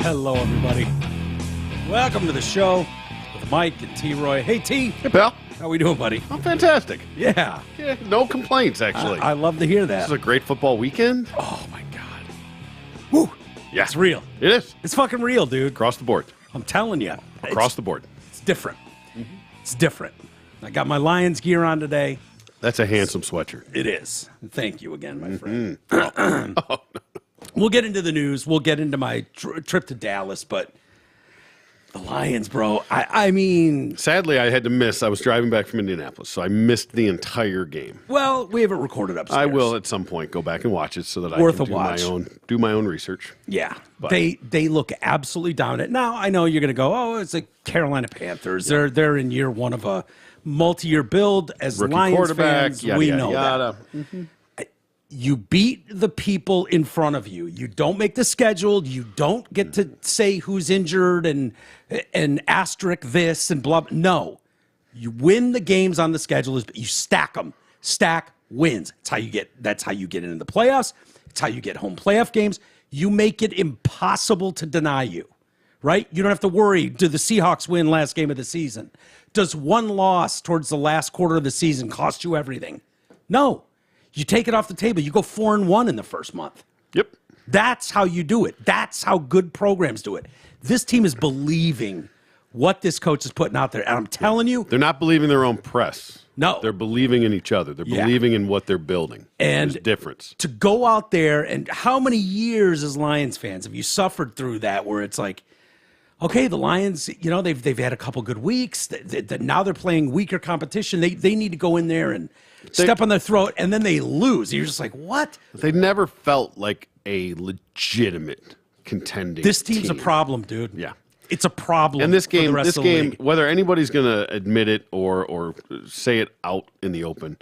Hello, everybody. Welcome to the show with Mike and T-Roy. Hey, T. Hey, pal. How we doing, buddy? I'm fantastic. Yeah. No complaints, actually. I love to hear This that. is a great football weekend. Oh, my God. Woo. Yeah. It's real. It is. It's fucking real, dude. Across the board. I'm telling you. Across the board. It's different. It's different. I got my Lions gear on today. That's a handsome sweatshirt. It is. Thank you again, my friend. We'll get into the news. We'll get into my trip to Dallas, but the Lions, bro, I mean... Sadly, I had to miss. I was driving back from Indianapolis, so I missed the entire game. Well, we have it recorded upstairs. I will at some point go back and watch it so that Worth I a can watch. do my own research. Yeah, But- they look absolutely dominant. Now, I know you're going to go, oh, it's the Carolina Panthers. They're in year one of a multi-year build. As Rookie Lions quarterback, fans, yada, we yada, know yada. that. You beat the people in front of you. You don't make the schedule. You don't get to say who's injured and asterisk this and blah. No, you win the games on the schedule. You stack them. Stack wins. That's how you get into the playoffs. It's how you get home playoff games. You make it impossible to deny you, right? You don't have to worry. Do the Seahawks win last game of the season? Does one loss towards the last quarter of the season cost you everything? No. You take it off the table. You go 4-1 in the first month. Yep. That's how you do it. That's how good programs do it. This team is believing what this coach is putting out there. And I'm telling you, They're not believing their own press. No. They're believing in each other. They're Yeah. believing in what they're building. And There's a difference. to go out there, and how many years as Lions fans have you suffered through that where it's like, okay, the Lions, they've had a couple good weeks. Now they're playing weaker competition. They need to go in there and step on their throat, and then they lose. You're just like, what? They never felt like a legitimate contending This team's team. a problem, dude. Yeah. It's a problem. And this for the game, rest of the league. whether anybody's going to admit it or say it out in the open,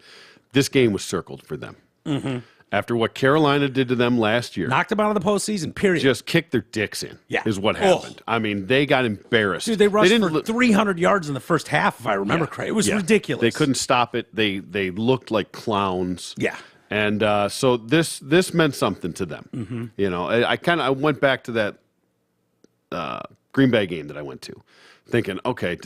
this game was circled for them. Mm-hmm. After what Carolina did to them last year, Knocked them out of the postseason, period. just kicked their dicks in. Yeah. Is what Oh. happened. I mean, they got embarrassed. Dude, they rushed didn't for 300 yards in the first half, if I remember correctly. It was ridiculous. They couldn't stop it. They looked like clowns. Yeah. And so this meant something to them. Mm-hmm. I went back to that Green Bay game that I went to, thinking, okay,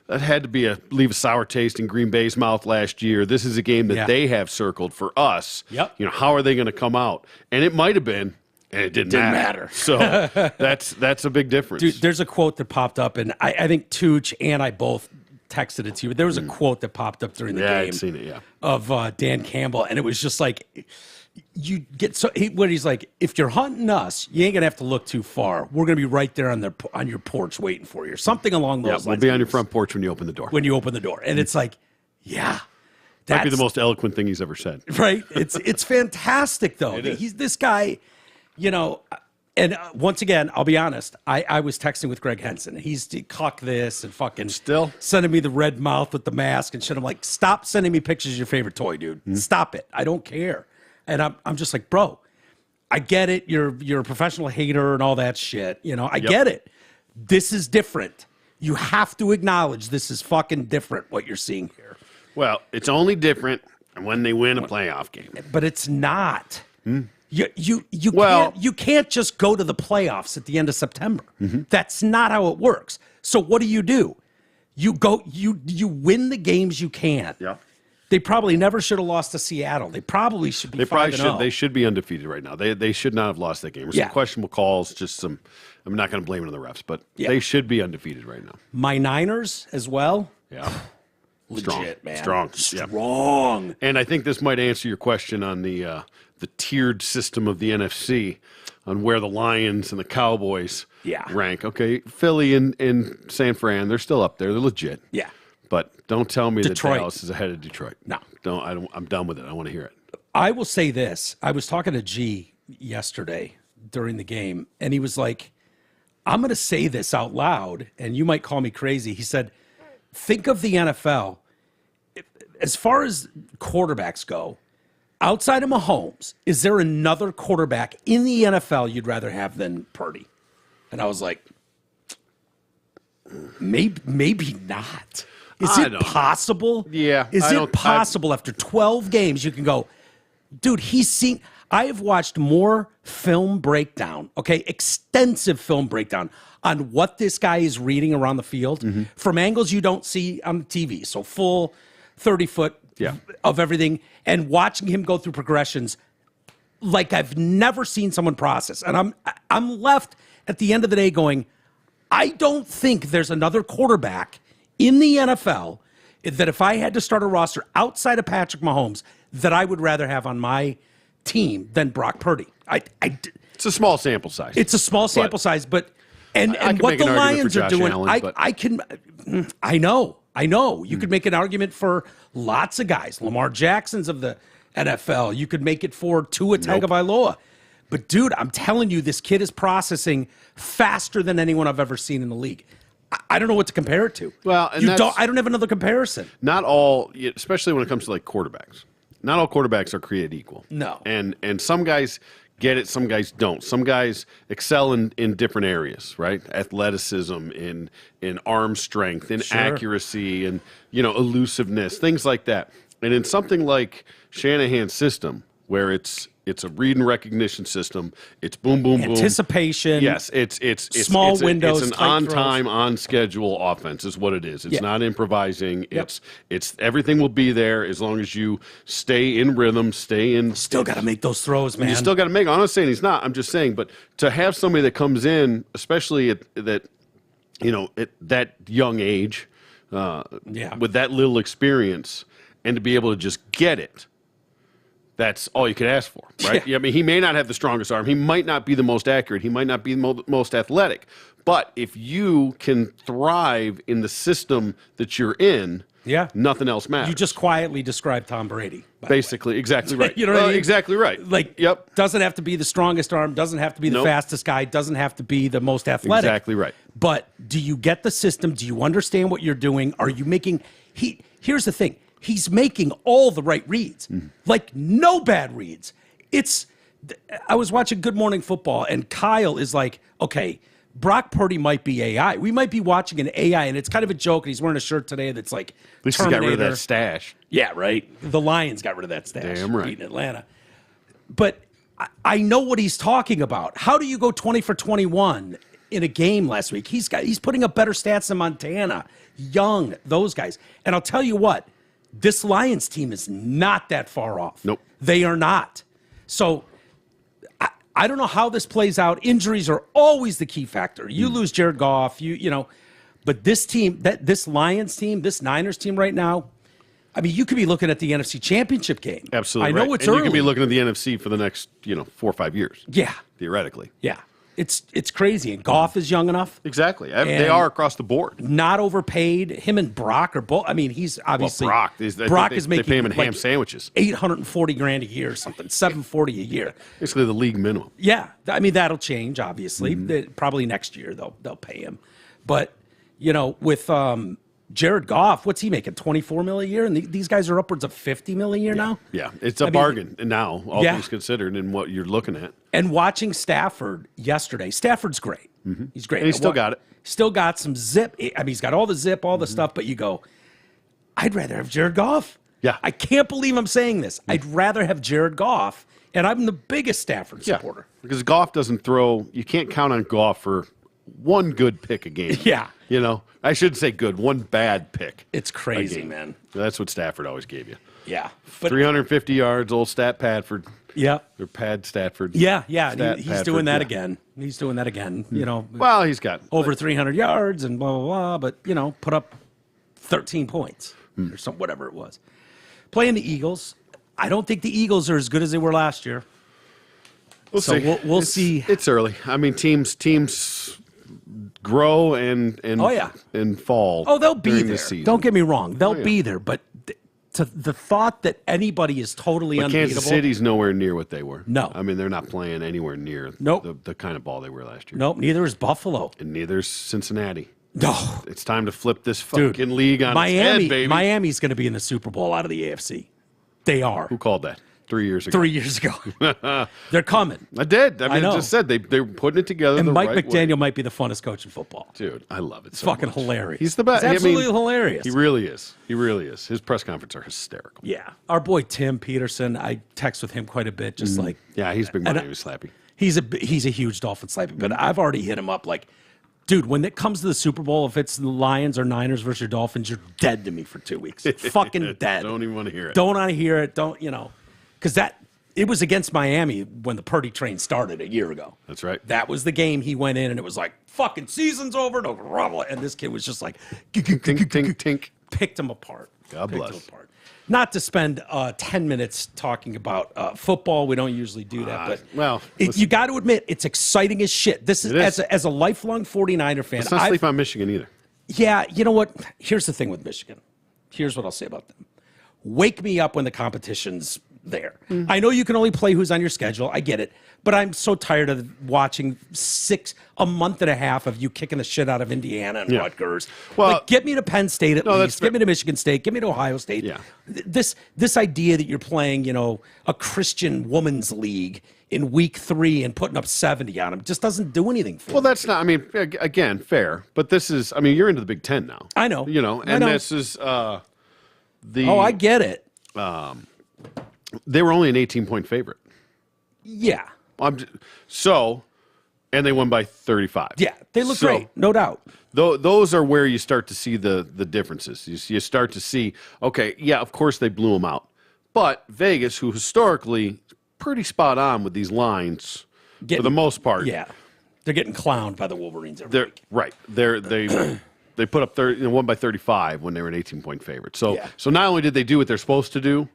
that had to leave a sour taste in Green Bay's mouth last year. This is a game that they have circled for us. Yep. How are they going to come out? And it might have been, and it didn't matter. So that's a big difference. Dude, there's a quote that popped up, and I think Tooch and I both texted it to you, but there was a quote that popped up during the game. I'd seen it, of Dan Campbell, and it was just like, you get he's like, if you're hunting us, you ain't gonna have to look too far. We're gonna be right there on your porch waiting for you, something along those We'll lines. be on your front porch when you open the door. when you open the door, and it's like, yeah, Might be the that's- most eloquent thing he's ever said. right. It's fantastic though. It is. He's this guy, And once again, I'll be honest. I was texting with Greg Henson. He's cock this and fucking Still? sending me the red mouth with the mask and shit. I'm like, stop sending me pictures of your favorite toy, dude. Stop it. I don't care. And I'm just like, bro, I get it. You're a professional hater and all that shit. I get it. This is different. You have to acknowledge this is fucking different what you're seeing here. Well, it's only different when they win a playoff game. But it's not. You Well- can't just go to the playoffs at the end of September. That's not how it works. So what do? You win the games you can. Yeah. They probably never should have lost to Seattle. They probably should be. They probably 5-0. should. They should be undefeated right now. They should not have lost that game. There's Yeah. some questionable calls. Just some. I'm not going to blame it on the refs, but Yeah. they should be undefeated right now. My Niners as well. Yeah. Legit, man. Strong. Yeah. Strong. And I think this might answer your question on the tiered system of the NFC, on where the Lions and the Cowboys rank. Okay, Philly and San Fran, they're still up there. They're legit. Yeah. But don't tell me Detroit. that Dallas is ahead of Detroit. No. I'm done with it. I want to hear it. I will say this. I was talking to G yesterday during the game, and he was like, I'm going to say this out loud, and you might call me crazy. He said, think of the NFL. As far as quarterbacks go, outside of Mahomes, is there another quarterback in the NFL you'd rather have than Purdy? And I was like, maybe not. Is I it don't know. possible? Yeah, Is I it don't- possible after 12 games you can go, dude, he's seen. I have watched more film breakdown, okay, extensive film breakdown on what this guy is reading around the field from angles you don't see on the TV. So full 30-foot of everything, and watching him go through progressions like I've never seen someone process. And I'm left at the end of the day going, I don't think there's another quarterback in the NFL that if I had to start a roster outside of Patrick Mahomes that I would rather have on my team than Brock Purdy. It's a small sample size. It's a small sample size, but and what the Lions are doing, I know. You could make an argument for lots of guys. Lamar Jackson's of the NFL. You could make it for Tua Tagovailoa. But dude, I'm telling you, this kid is processing faster than anyone I've ever seen in the league. I don't know what to compare it to. Well, and I don't have another comparison. Not all, especially when it comes to like quarterbacks. Not all quarterbacks are created equal. No. And some guys get it, some guys don't. Some guys excel in different areas, right? Athleticism, in arm strength, in accuracy, and elusiveness, things like that. And in something like Shanahan's system, where it's a read and recognition system, it's boom, boom, boom. Anticipation. Yes, it's small windows. It's an on-time, on-schedule offense is what it is. It's not improvising. It's everything will be there as long as you stay in rhythm, stay in. Still got to make those throws, man. You still got to make. I'm not saying he's not. I'm just saying, but to have somebody that comes in, especially at that young age, with that little experience, and to be able to just get it. That's all you could ask for, right? I mean, he may not have the strongest arm. He might not be the most accurate. He might not be the most athletic. But if you can thrive in the system that you're in, nothing else matters. You just quietly described Tom Brady. Basically, exactly right. You know what I mean? Exactly right. Doesn't have to be the strongest arm, doesn't have to be the fastest guy, doesn't have to be the most athletic. Exactly right. But do you get the system? Do you understand what you're doing? Are you making here's the thing. He's making all the right reads, like no bad reads. I was watching Good Morning Football, and Kyle is like, okay, Brock Purdy might be AI. We might be watching an AI, and it's kind of a joke, and he's wearing a shirt today that's like At least Terminator. he got rid of that stash. Yeah, right. The Lions got rid of that stash. Damn right. Beating Atlanta. But I know what he's talking about. How do you go 20 for 21 in a game last week? He's putting up better stats than Montana, Young, those guys. And I'll tell you what, this Lions team is not that far off. Nope. They are not. So I don't know how this plays out. Injuries are always the key factor. You lose Jared Goff, but this team, this Lions team, this Niners team right now, I mean, you could be looking at the NFC Championship game. Absolutely. I know it's and early. You could be looking at the NFC for the next, 4 or 5 years. Yeah. Theoretically. Yeah. It's crazy. And Goff is young enough. Exactly. They are across the board. Not overpaid. Him and Brock are both. I mean, he's obviously. Brock is making. They pay him in like ham sandwiches. $840,000 a year or something. $740 a year. Basically the league minimum. Yeah. I mean, that'll change, obviously. Probably next year they'll pay him. But, with Jared Goff, what's he making? $24 million a year? And these guys are upwards of $50 million a year now? Yeah. It's a bargain now, all things considered, in what you're looking at. And watching Stafford yesterday, Stafford's great. He's great. And he's still got it. Still got some zip. I mean, he's got all the zip, all the stuff, but you go, I'd rather have Jared Goff. Yeah. I can't believe I'm saying this. I'd rather have Jared Goff, and I'm the biggest Stafford supporter. Because Goff doesn't throw, you can't count on Goff for one good pick a game. Yeah. I shouldn't say good, one bad pick. It's crazy, man. That's what Stafford always gave you. Yeah. But 350 yards, old Stat Padford. Yeah. Or Pad Stafford. Yeah. He's doing that yeah. again. He's doing that again. Well, he's got over 300 yards and blah, blah, blah. But, put up 13 points or some whatever it was. Playing the Eagles. I don't think the Eagles are as good as they were last year. We'll see. We'll see. It's early. I mean, teams grow and fall. Oh, they'll be there. The season. Don't get me wrong. They'll be there. But to the thought that anybody is totally unbeatable. Kansas City's nowhere near what they were. No. I mean, they're not playing anywhere near the kind of ball they were last year. Nope. Neither is Buffalo. And neither is Cincinnati. No. It's time to flip this fucking league on its head, baby. Miami's going to be in the Super Bowl out of the AFC. They are. Who called that? 3 years ago. 3 years ago. They're coming. I did. I know. just said they're putting it together. And the Mike right McDaniel way. might be the funnest coach in football. Dude, I love it. It's So fucking much. hilarious. He's the best. It's absolutely hilarious. He really is. He really is. His press conferences are hysterical. Yeah. Our boy Tim Peterson, I text with him quite a bit, just like Yeah, he's big Miami Slappy. he's a huge Dolphin slappy, but I've already hit him up like, dude, when it comes to the Super Bowl, if it's the Lions or Niners versus your Dolphins, you're dead to me for 2 weeks. Fucking dead. Don't even want to hear it. Don't want to hear it. Don't, because it was against Miami when the Purdy train started a year ago. That's right. That was the game he went in, and it was like, fucking season's over. No, and this kid was just like, Tink, tink, tink. picked him apart. God Picked bless. him apart. Not to spend 10 minutes talking about football. We don't usually do that, but well, you got to admit it's exciting as shit. This is, It is. as a lifelong 49er fan. Let's not sleep on Michigan either. Yeah, you know what? Here's the thing with Michigan. Here's what I'll say about them. Wake me up when the competition's there. I know you can only play who's on your schedule. I get it. But I'm so tired of watching a month and a half of you kicking the shit out of Indiana and Rutgers. Well, like, get me to Penn State at that's least. fair. Get me to Michigan State. Get me to Ohio State. Yeah. This idea that you're playing, a Christian women's league in week 3 and putting up 70 on them just doesn't do anything for Well, me. that's not. I mean, again, fair. But this is. I mean, you're into the Big Ten now. I know. And this is the. Oh, I get it. They were only an 18-point favorite. Yeah. And they won by 35. Yeah. They look great. No doubt. Those are where you start to see the differences. You start to see, okay, yeah, of course they blew them out. But Vegas, who historically pretty spot on with these lines for the most part. Yeah. They're getting clowned by the Wolverines every week. Right. They put up won by 35 when they were an 18-point favorite. So Yeah. so not only did they do what they're supposed to do,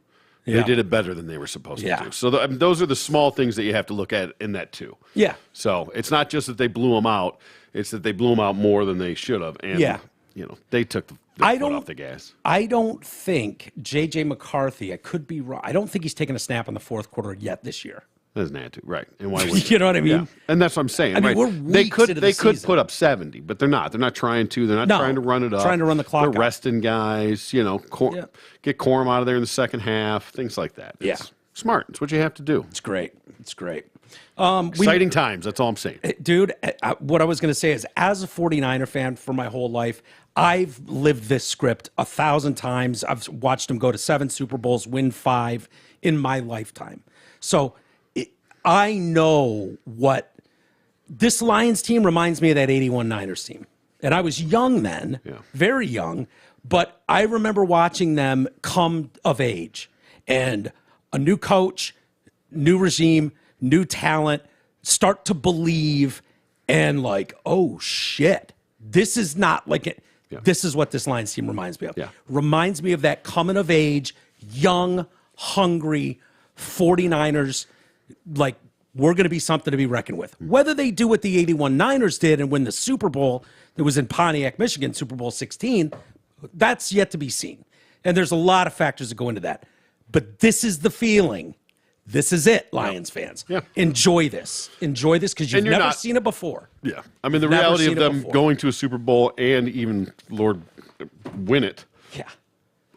Yeah. they did it better than they were supposed Yeah. to do. So those are the small things that you have to look at in that too. Yeah. So it's not just that they blew them out; it's that they blew them out more than they should have. And they took the foot off the gas. I don't think J.J. McCarthy, I could be wrong, I don't think he's taken a snap in the fourth quarter yet this year. There's an attitude, right? And why would You know what I mean? Yeah. And that's what I'm saying. I mean, right? we're they weeks could into the they could season. put up 70, but they're not. They're not trying to. They're not No. trying to run it up. Trying to run the clock out. They're resting guys. Get Corum out of there in the second half. Things like that. It's smart. It's what you have to do. It's great. It's great. Exciting times. That's all I'm saying. Dude, what I was going to say is, as a 49er fan for my whole life, I've lived this script 1,000 times. I've watched them go to 7 Super Bowls, win 5 in my lifetime. So I know what this Lions team reminds me of that 81 Niners team. And I was young then, very young, but I remember watching them come of age. And a new coach, new regime, new talent, start to believe and like, oh shit, this is not like it. Yeah. This is what this Lions team reminds me of. Yeah. Reminds me of that coming of age, young, hungry 49ers, like, we're going to be something to be reckoned with. Whether they do what the 81 Niners did and win the Super Bowl that was in Pontiac, Michigan, Super Bowl 16, that's yet to be seen. And there's a lot of factors that go into that. But this is the feeling. This is it, Lions fans. Yeah. Enjoy this. Enjoy this because you've you're never not- seen it before. Yeah. I mean, the Never reality seen of it them before. going to a Super Bowl and even, Lord, win it. Yeah.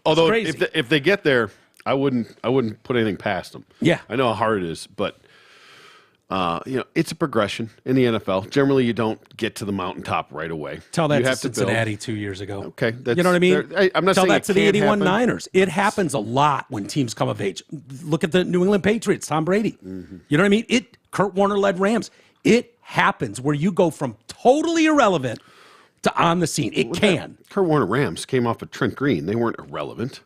Although crazy. if they get there, I wouldn't put anything past them. Yeah. I know how hard it is, but it's a progression in the NFL. Generally, you don't get to the mountaintop right away. Tell that you to have build. Cincinnati 2 years ago. Okay, you know what I mean? I'm not Tell saying that it to the can't 81 happen. Niners. It happens a lot when teams come of age. Look at the New England Patriots, Tom Brady. Mm-hmm. You know what I mean? Kurt Warner-led Rams. It happens where you go from totally irrelevant to on the scene. It can. Kurt Warner Rams came off of Trent Green. They weren't irrelevant.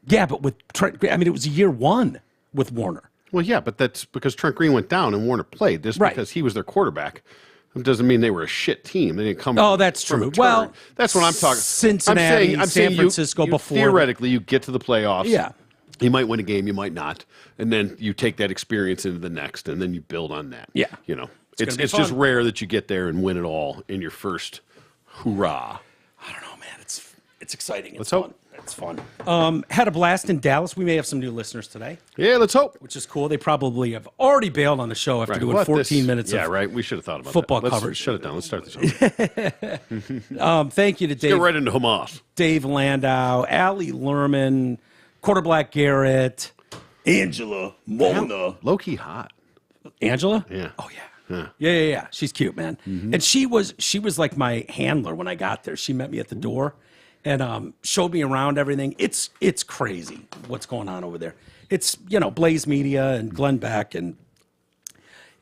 Yeah, but with Trent, I mean, it was year 1 with Warner. Well, yeah, but that's because Trent Green went down and Warner played. Just Right. because he was their quarterback. It doesn't mean they were a shit team. They didn't come. Oh, that's from a true. turn. Well, that's what I'm talking. Cincinnati, I'm San saying Francisco you before. Theoretically, you get to the playoffs. Yeah. You might win a game, you might not, and then you take that experience into the next, and then you build on that. Yeah. It's gonna be just fun. rare that you get there and win it all in your first hoorah. I don't know, man. It's exciting. It's Let's fun. hope. It's fun. Had a blast in Dallas. We may have some new listeners today, Yeah, let's hope. which is cool. They probably have already bailed on the show after doing 14 minutes Yeah, of right. We should have thought about football that. Let's coverage. shut it down. Let's start the show. Thank you to Get Dave, right into Hamas. Dave Landau, Allie Lerman, Quarterback Garrett, Angela, Mona. Low-key hot. Angela? Yeah. Oh, yeah. Yeah. She's cute, man. And she was like my handler when I got there. She met me at the door and showed me around everything. It's crazy what's going on over there. It's, Blaze Media and Glenn Beck, and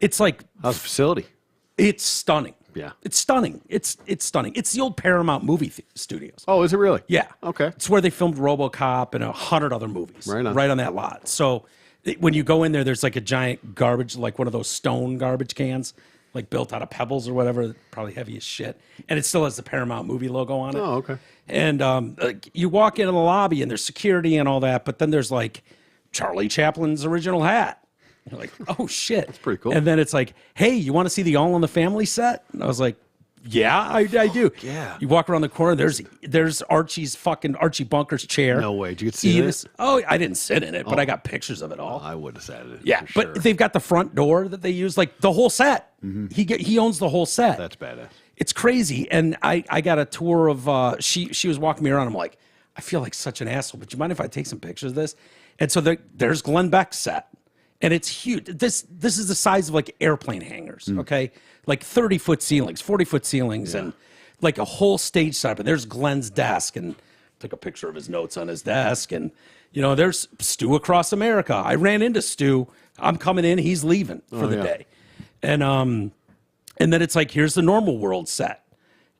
it's like... How's the facility? It's stunning. Yeah. It's stunning. It's stunning. It's the old Paramount movie studios. Oh, is it really? Yeah. Okay. It's where they filmed RoboCop and 100 other movies. Right on. Right on that lot. So when you go in there, there's like a giant garbage, like one of those stone garbage cans, like built out of pebbles or whatever, probably heavy as shit. And it still has the Paramount movie logo on it. Oh, okay. And like, you walk into the lobby and there's security and all that, but then there's like Charlie Chaplin's original hat. You're like, oh shit. That's pretty cool. And then it's like, hey, you want to see the All in the Family set? And I was like, yeah, I do. Yeah. You walk around the corner, there's Archie Bunker's chair. No way. Did you get to see it? Oh, I didn't sit in it, but I got pictures of it all. I would have sat in it. Yeah, for but sure. they've got the front door that they use, like the whole set. He owns the whole set. That's badass. It's crazy. And I got a tour of she was walking me around. I'm like, I feel like such an asshole, but you mind if I take some pictures of this? And so there's Glenn Beck's set. And it's huge. This is the size of like airplane hangars, okay? Like 30-foot ceilings, 40-foot ceilings, and like a whole stage setup. And there's Glenn's desk, and took a picture of his notes on his desk. And, there's Stu across America. I ran into Stu. I'm coming in. He's leaving for the day. And then it's like, here's the Normal World set.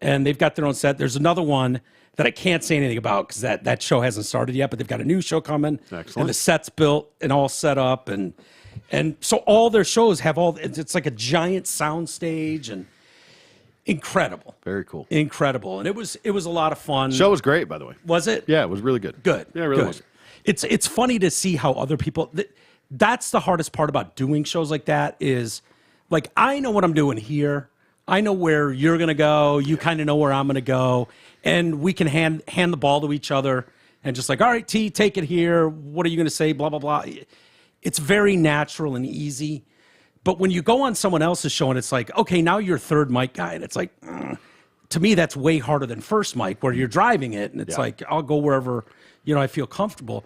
And they've got their own set. There's another one that I can't say anything about because that show hasn't started yet, but they've got a new show coming. Excellent. And the set's built and all set up. And so all their shows have it's like a giant sound stage and incredible. Very cool. Incredible. And it was a lot of fun. Show was great, by the way. Was it? Yeah, it was really good. Good. Yeah, it really Good. was. It's funny to see how other people, that's the hardest part about doing shows like that is, like, I know what I'm doing here. I know where you're going to go. You kind of know where I'm going to go. And we can hand the ball to each other and just like, all right, T, take it here. What are you going to say? Blah, blah, blah. It's very natural and easy. But when you go on someone else's show and it's like, okay, now you're third mic guy. And it's like, to me, that's way harder than first mic where you're driving it. And it's like, I'll go wherever, I feel comfortable.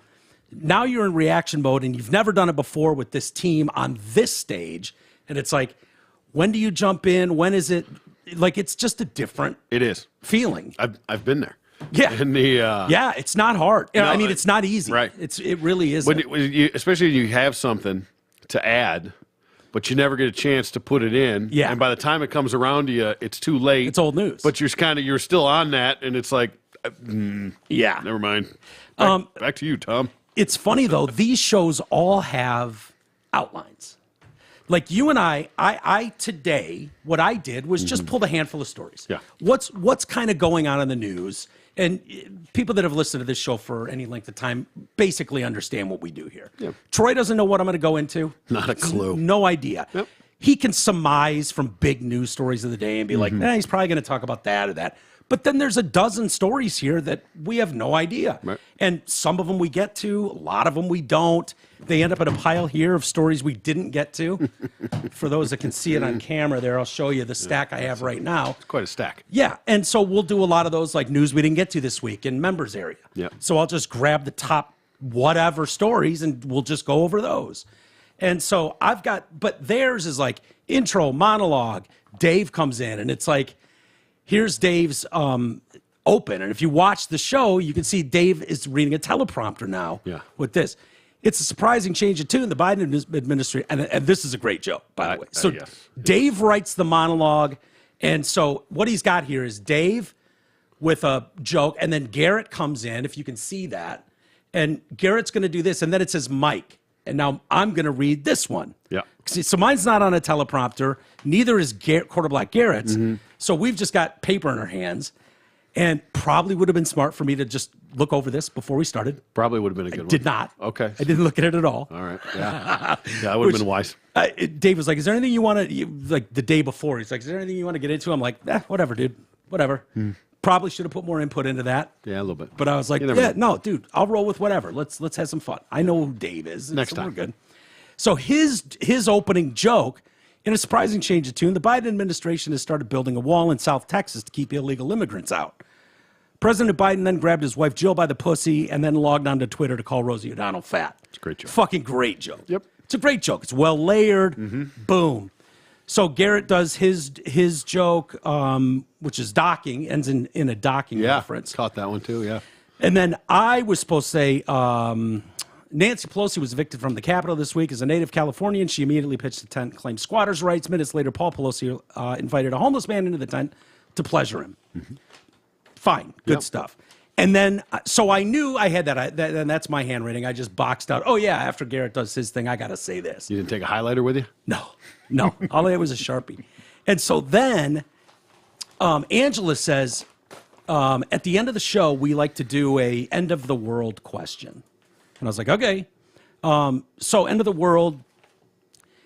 Now you're in reaction mode and you've never done it before with this team on this stage. And it's like, when do you jump in? When is it? Like, it's just a different It is. feeling. I've been there. Yeah. And Yeah, it's not hard. No, I mean, it's not easy. right. It really isn't. when you, especially when you have something to add, but you never get a chance to put it in. Yeah. And by the time it comes around to you, it's too late. It's old news. But you're still on that, and it's like, Yeah. never mind. Back to you, Tom. It's funny, though. These shows all have outlines. Like you and I today, what I did was just pulled a handful of stories. Yeah. What's kind of going on in the news? And people that have listened to this show for any length of time basically understand what we do here. Yeah. Troy doesn't know what I'm going to go into. Not a clue. No idea. Yep. He can surmise from big news stories of the day and be like, he's probably going to talk about that or that. But then there's a dozen stories here that we have no idea. Right. And some of them we get to, a lot of them we don't. They end up in a pile here of stories we didn't get to. For those that can see it on camera there, I'll show you the stack I have right now. It's quite a stack. Yeah, and so we'll do a lot of those like news we didn't get to this week in members area. Yeah. So I'll just grab the top whatever stories and we'll just go over those. And so but theirs is like intro, monologue. Dave comes in and it's like, here's Dave's open. And if you watch the show, you can see Dave is reading a teleprompter now with this. It's a surprising change of tune. The Biden administration, and this is a great joke, by the way. So yes. Dave writes the monologue. And so what he's got here is Dave with a joke, and then Garrett comes in, if you can see that. And Garrett's going to do this, and then it says Mike. And now I'm going to read this one. Yeah. So mine's not on a teleprompter. Neither is Quarterblack Garrett's. So we've just got paper in our hands. And probably would have been smart for me to just look over this before we started. Probably would have been a good one. Did not. Okay. I didn't look at it at all. All right. Yeah. That would have been wise. Dave was like, is there anything you want to, like the day before, he's like, is there anything you want to get into? I'm like, whatever, dude. Whatever. Probably should have put more input into that. Yeah, a little bit. But I was like, no, dude, I'll roll with whatever. Let's have some fun. I know who Dave is. Next so time. We're good. So his opening joke, in a surprising change of tune, the Biden administration has started building a wall in South Texas to keep illegal immigrants out. President Biden then grabbed his wife Jill by the pussy and then logged onto Twitter to call Rosie O'Donnell fat. It's a great joke. Fucking great joke. Yep. It's a great joke. It's well layered. Boom. So Garrett does his joke, which is docking, ends in a docking reference. Caught that one too, yeah. And then I was supposed to say, Nancy Pelosi was evicted from the Capitol this week as a native Californian. She immediately pitched the tent, claimed squatters' rights. Minutes later, Paul Pelosi invited a homeless man into the tent to pleasure him. Fine, good stuff. And then, so I knew I had that, and that's my handwriting. I just boxed out, oh yeah, after Garrett does his thing, I got to say this. You didn't take a highlighter with you? No. All I had was a Sharpie. And so then Angela says, at the end of the show, we like to do a end of the world question. And I was like, okay. So end of the world.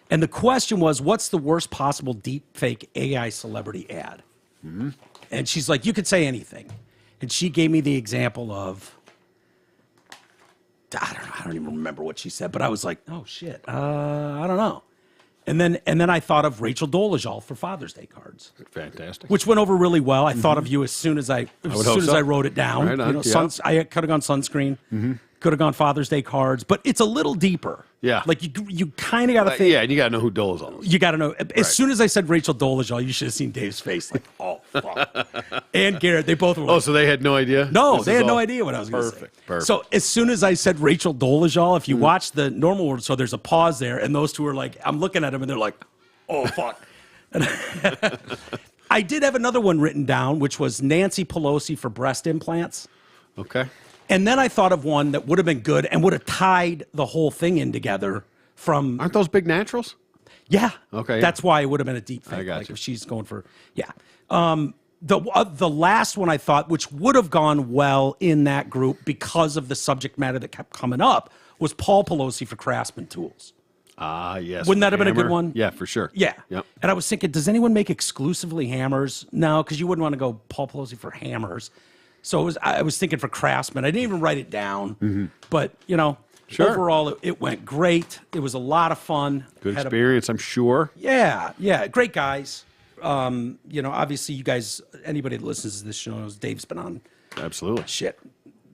And the question was, what's the worst possible deep fake AI celebrity ad? And she's like, you could say anything. And she gave me the example of, I don't even remember what she said, but I was like, oh shit, I don't know. And then I thought of Rachel Dolezal for Father's Day cards. Fantastic. Which went over really well. I thought of you as soon as I wrote it down. Right on, I could have gone sunscreen, could have gone Father's Day cards, but it's a little deeper. Yeah. Like you kind of got to think. Yeah, and you got to know who Dolezal is. You got to know. As soon as I said Rachel Dolezal, you should have seen Dave's face. Like, oh, fuck. And Garrett, they both were like, so they had no idea? No, they had no idea what I was going to say. Perfect. So as soon as I said Rachel Dolezal, if you watch the normal word, so there's a pause there, and those two are like, I'm looking at them, and they're like, oh, fuck. I did have another one written down, which was Nancy Pelosi for breast implants. Okay. And then I thought of one that would have been good and would have tied the whole thing in together from... Aren't those big naturals? Yeah. Okay. Yeah. That's why it would have been a deep fake. I got like you. if she's going for... Yeah. The last one I thought, which would have gone well in that group because of the subject matter that kept coming up, was Paul Pelosi for Craftsman Tools. Yes. Wouldn't that have been a good Hammer. one? Yeah, for sure. Yeah. Yep. And I was thinking, does anyone make exclusively hammers? No, because you wouldn't want to go Paul Pelosi for hammers. So I was thinking for Craftsman. I didn't even write it down. But, Sure. overall, it went great. It was a lot of fun. Good experience, I'm sure. Yeah. Great guys. Obviously, you guys, anybody that listens to this show knows Dave's been on Absolutely. shit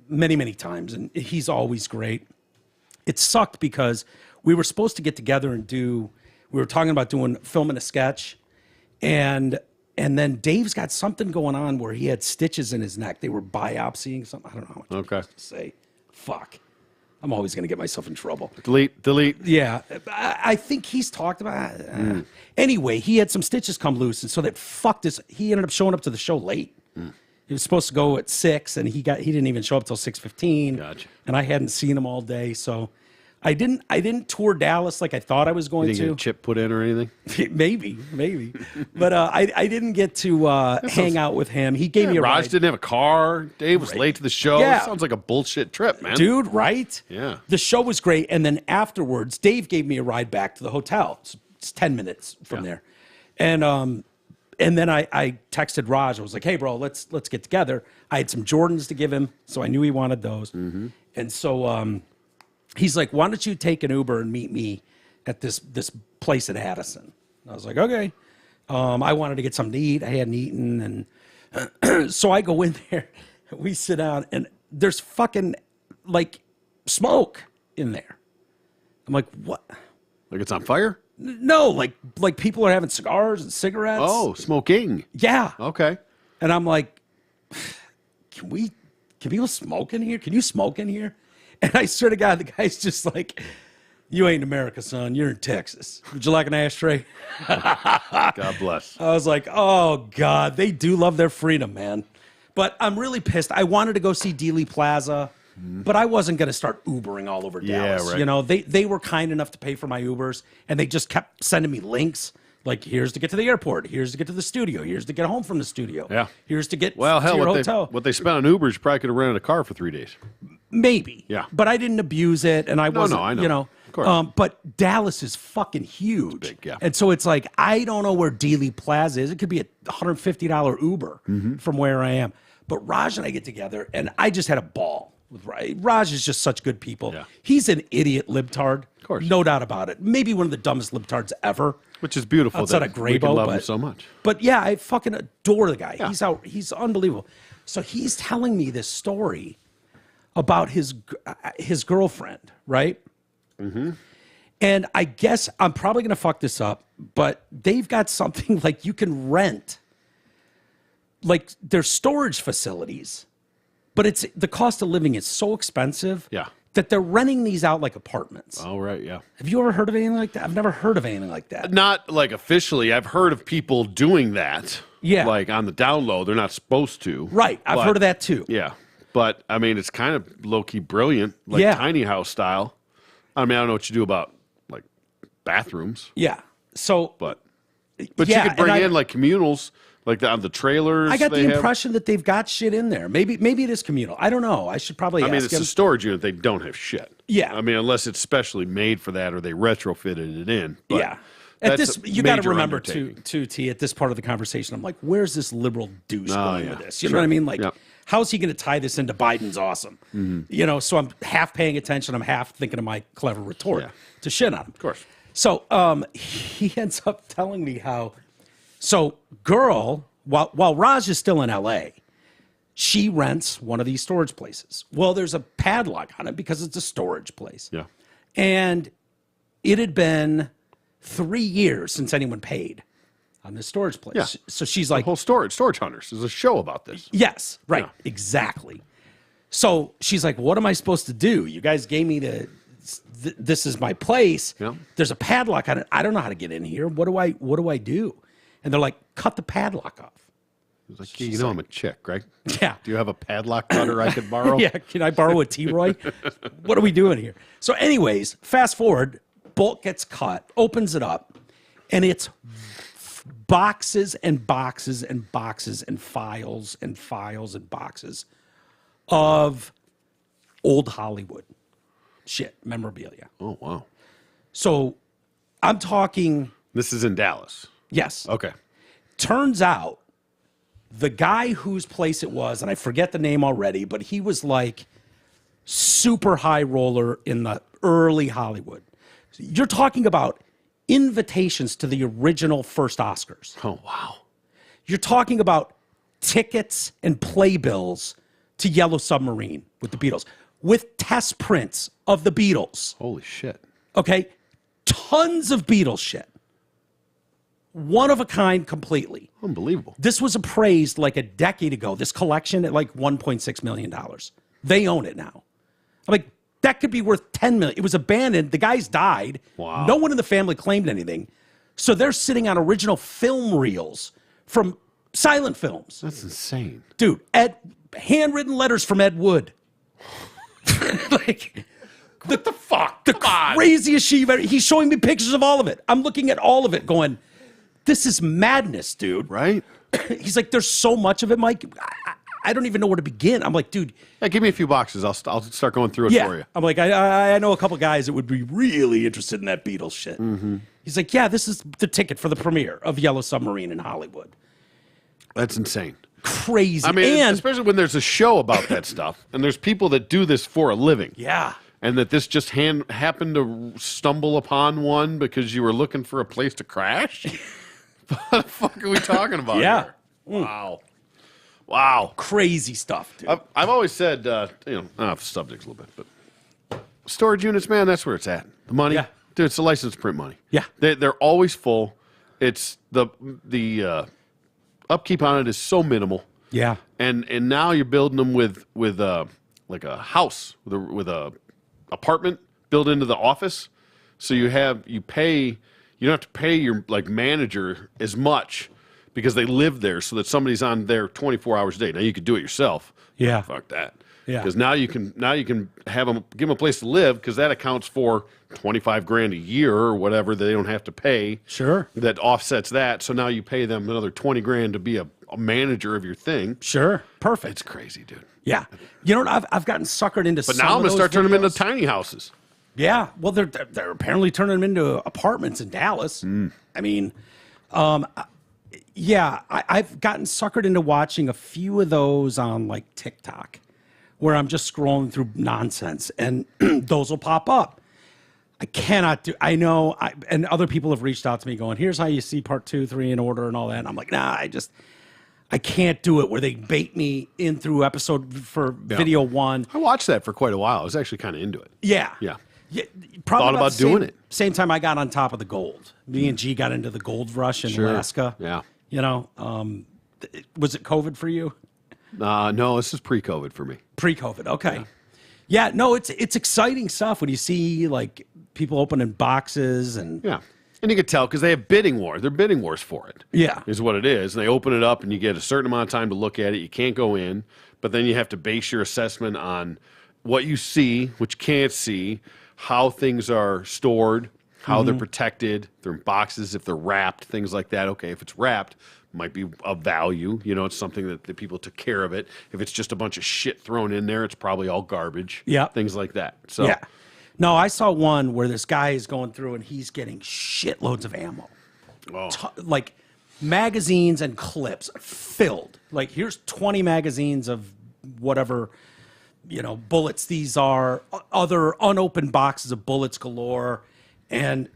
many, many times, and he's always great. It sucked because we were supposed to get together and we were talking about filming a sketch, and then Dave's got something going on where he had stitches in his neck. They were biopsying something. I don't know how much to say. Fuck. I'm always going to get myself in trouble. Delete. Yeah. I think he's talked about it. Anyway, he had some stitches come loose, and so that fucked us. He ended up showing up to the show late. He was supposed to go at 6, and he didn't even show up till 6:15. Gotcha. And I hadn't seen him all day, so I didn't tour Dallas like I thought I was going You didn't get a chip put in or anything? maybe. But I didn't get to hang out with him. He gave me a Raj ride. didn't have a car. Dave was late to the show. Yeah. Sounds like a bullshit trip, man. Dude, right? Yeah. The show was great, and then afterwards, Dave gave me a ride back to the hotel. It's 10 minutes from there, and then I texted Raj. I was like, "Hey, bro, let's get together." I had some Jordans to give him, so I knew he wanted those, and so he's like, "Why don't you take an Uber and meet me at this place at Addison?" And I was like, "Okay." I wanted to get something to eat. I hadn't eaten, and so I go in there. We sit down, and there's fucking like smoke in there. I'm like, "What?" Like it's on fire? No, like people are having cigars and cigarettes. Oh, smoking. Yeah. Okay. And I'm like, can people smoke in here? Can you smoke in here? And I swear to God, the guy's just like, you ain't in America, son. You're in Texas. Would you like an ashtray? God bless. I was like, oh, God, they do love their freedom, man. But I'm really pissed. I wanted to go see Dealey Plaza, but I wasn't going to start Ubering all over Dallas. Right. They were kind enough to pay for my Ubers, and they just kept sending me links. Like, here's to get to the airport. Here's to get to the studio. Here's to get home from the studio. Yeah. Here's to get to Well, hell, your hotel. what they spent on Ubers, you probably could have rented a car for 3 days. Maybe. Yeah. But I didn't abuse it, and I wasn't, I know. Of course. But Dallas is fucking huge. It's big, yeah. And so it's like, I don't know where Dealey Plaza is. It could be a $150 Uber from where I am. But Raj and I get together, and I just had a ball with Raj. Raj is just such good people. Yeah. He's an idiot libtard. Of course. No doubt about it. Maybe one of the dumbest libtards ever. Which is beautiful. Outside that of we can Grabo, love him so much. But yeah, I fucking adore the guy. Yeah. He's unbelievable. So he's telling me this story about his girlfriend, right? Mm-hmm. And I guess I'm probably going to fuck this up, but they've got something like you can rent, like their storage facilities, but it's the cost of living is so expensive that they're renting these out like apartments. Oh, right, yeah. Have you ever heard of anything like that? I've never heard of anything like that. Not like officially. I've heard of people doing that. Yeah. Like on the down low, they're not supposed to. Right. I've heard of that too. Yeah. But, I mean, it's kind of low-key brilliant, like tiny house style. I mean, I don't know what you do about, like, bathrooms. Yeah. So, But you could bring in, like, communals, like on the trailers. I got the impression that they've got shit in there. Maybe it is communal. I don't know. I should probably ask it's him. a storage unit. They don't have shit. Yeah. I mean, unless it's specially made for that or they retrofitted it in. But yeah. At that's this, a you got to major remember undertaking. T, at this part of the conversation, I'm like, where's this liberal douche going with this? You know Sure. what I mean? Like, Yep. how is he going to tie this into Biden's awesome? You know, so I'm half paying attention. I'm half thinking of my clever retort to shit on him. Of course. So he ends up telling me how, girl, while Raj is still in L.A., she rents one of these storage places. Well, there's a padlock on it because it's a storage place. Yeah. And it had been 3 years since anyone paid on this storage place. Yeah. So she's like, Whole storage hunters. There's a show about this. yes, right, Yeah. exactly. So she's like, what am I supposed to do? You guys gave me this is my place. Yeah. There's a padlock on it. I don't know how to get in here. What do I do? And they're like, cut the padlock off. He's like, yeah, you know I'm a chick, right? Yeah. Do you have a padlock cutter I could borrow? Yeah, can I borrow a T-Roy? What are we doing here? So anyways, fast forward, bolt gets cut, opens it up, and it's boxes and boxes and boxes and files and files and boxes of old Hollywood shit, memorabilia. Oh, wow. So I'm talking, This is in Dallas. yes. Okay. Turns out the guy whose place it was, and I forget the name already, but he was like super high roller in the early Hollywood. You're talking about invitations to the original first Oscars. Oh, wow. You're talking about tickets and playbills to Yellow Submarine with the Beatles, with test prints of the Beatles. Holy shit. Okay? Tons of Beatles shit. One of a kind completely. Unbelievable. This was appraised like a decade ago, this collection at like $1.6 million. They own it now. I'm like, that could be worth $10 million. It was abandoned. The guys died. Wow. No one in the family claimed anything. So they're sitting on original film reels from silent films. That's insane. Dude, handwritten letters from Ed Wood. Like, What the fuck? the Come on. craziest shit you've ever. He's showing me pictures of all of it. I'm looking at all of it going, this is madness, dude. Right? He's like, there's so much of it, Mike. I don't even know where to begin. I'm like, dude. Yeah, give me a few boxes. I'll start going through it Yeah. for you. I'm like, I know a couple guys that would be really interested in that Beatles shit. Mm-hmm. He's like, yeah, this is the ticket for the premiere of Yellow Submarine in Hollywood. That's insane. Crazy. I mean, and especially when there's a show about that stuff, and there's people that do this for a living. yeah. And that this just happened to stumble upon one because you were looking for a place to crash? What the fuck are we talking about Yeah. here? Wow. Wow. Crazy stuff, dude. I've always said, off the subject a little bit, but storage units, man, that's where it's at. The money, Yeah. dude, it's the license to print money. Yeah. They're always full. It's the upkeep on it is so minimal. Yeah. And now you're building them with like a house with a apartment built into the office. So you don't have to pay your like manager as much because they live there, so that somebody's on there 24 hours a day. Now you could do it yourself. Yeah. Fuck that. Yeah. Because now you can give them a place to live, because that accounts for $25,000 a year or whatever that they don't have to pay. Sure. That offsets that. So now you pay them another $20,000 to be a manager of your thing. Sure. Perfect. It's crazy, dude. Yeah. You know what? I've gotten suckered into But now I'm gonna start turning them into tiny houses. Yeah. Well, they're apparently turning them into apartments in Dallas. I mean, yeah, I've gotten suckered into watching a few of those on like TikTok, where I'm just scrolling through nonsense, and those will pop up. I cannot do. I know, and other people have reached out to me going, "Here's how you see part 2, 3 in order and all that." And I'm like, nah, I can't do it where they bait me in through episode for video 1. I watched that for quite a while. I was actually kind of into it. Yeah. Yeah. Probably Thought about doing it. Same time I got on top of the gold. Me and G got into the gold rush in Alaska. Yeah. You know, was it COVID for you? No, this is pre-COVID for me. Pre-COVID, okay. Yeah, no, it's exciting stuff when you see like people opening boxes and Yeah. And you can tell because they have bidding wars. They're bidding wars for it. Yeah. Is what it is. And they open it up and you get a certain amount of time to look at it. You can't go in, but then you have to base your assessment on what you see, what you can't see, how things are stored, how they're protected, if they're in boxes, if they're wrapped, things like that. Okay, if it's wrapped, it might be of value. You know, it's something that the people took care of it. If it's just a bunch of shit thrown in there, it's probably all garbage. Yeah. Things like that. So yeah. No, I saw one where this guy is going through and he's getting shitloads of ammo. Oh. Like magazines and clips filled. Like here's 20 magazines of whatever, you know, bullets these are, other unopened boxes of bullets galore. And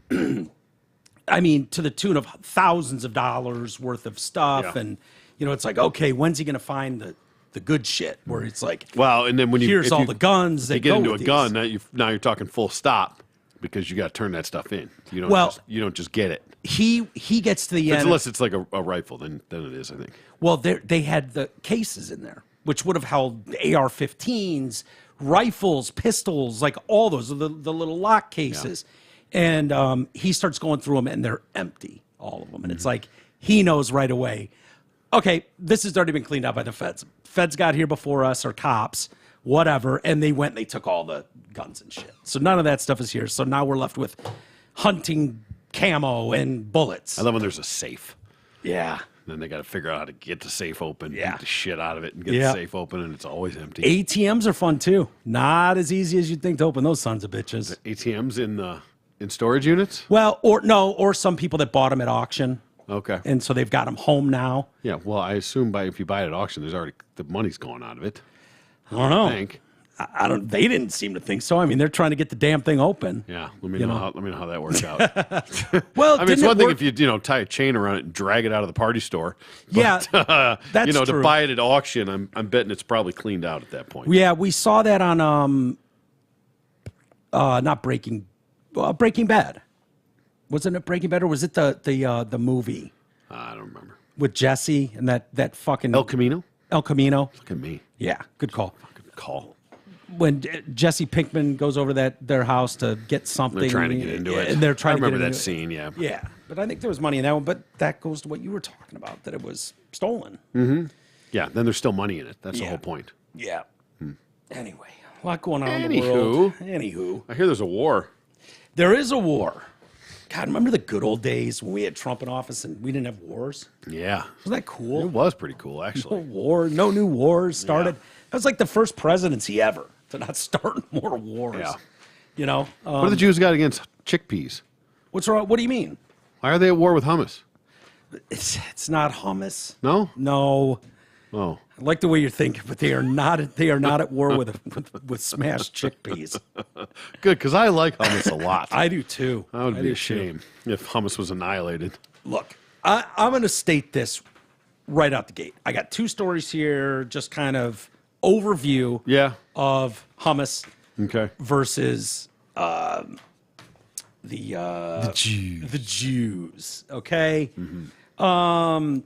I mean, to the tune of thousands of dollars worth of stuff. Yeah. And, you know, it's like, okay, when's he going to find the good shit where it's like, well, and then when here's all the guns that you get go into a with gun, these. now you're talking full stop because you got to turn that stuff in. You don't Well, you don't just get it. He gets to the end. Unless it's like a rifle, then it is, I think. Well, they had the cases in there, which would have held AR-15s, rifles, pistols, like all those, the little lock cases. And he starts going through them, and they're empty, all of them. And it's like, he knows right away, okay, this has already been cleaned out by the feds. Feds got here before us, or cops, whatever, and they went and they took all the guns and shit. So none of that stuff is here. So now we're left with hunting camo and bullets. I love when there's a safe. Yeah. Then they got to figure out how to get the safe open, Yeah. beat the shit out of it, and get Yeah. the safe open, and it's always empty. ATMs are fun too. Not as easy as you'd think to open those sons of bitches. ATMs in storage units? Well, or some people that bought them at auction, Okay. and so they've got them home now. Yeah, well, I assume if you buy it at auction, there's already the money's going out of it. I don't know. I think. I don't. They didn't seem to think so. I mean, they're trying to get the damn thing open. Yeah, let me know how that works out. Well, I mean, it's didn't one it thing work- if you tie a chain around it and drag it out of the party store. Yeah, that's to true. buy it at auction, I'm betting it's probably cleaned out at that point. Yeah, we saw that on not Breaking Bad. Wasn't it Breaking Bad, or was it the movie I don't remember. with Jesse and that fucking El Camino? El Camino? Look at me. Yeah, good call. Good call. When Jesse Pinkman goes over their house to get something, They're trying to get into it. and they're trying I remember to get that into scene, yeah. It. Yeah, but I think there was money in that one. But that goes to what you were talking about, that it was stolen. Yeah, then there's still money in it. That's the Yeah. whole point. Yeah. Anyway, a lot going on in the world. Anywho, I hear there's a war. there is a war. God, remember the good old days when we had Trump in office and we didn't have wars? Yeah. Wasn't that It cool? was pretty cool, No actually. war, no new wars started. Yeah. That was like the first presidency ever to not start more wars. Yeah. You know, What do the Jews got against chickpeas? what's wrong? What do you mean? Why are they at war with hummus? It's not hummus. No? No. Oh. I like the way you're thinking, but they are not. They are not at war with smashed chickpeas. Good, because I like hummus a lot. I do too. That would I be do a shame if hummus was annihilated. Look, I'm going to state this right out the gate. I got two stories here, just kind of overview Yeah. of hummus Okay. versus the Jews. the Jews. Okay. Mm-hmm.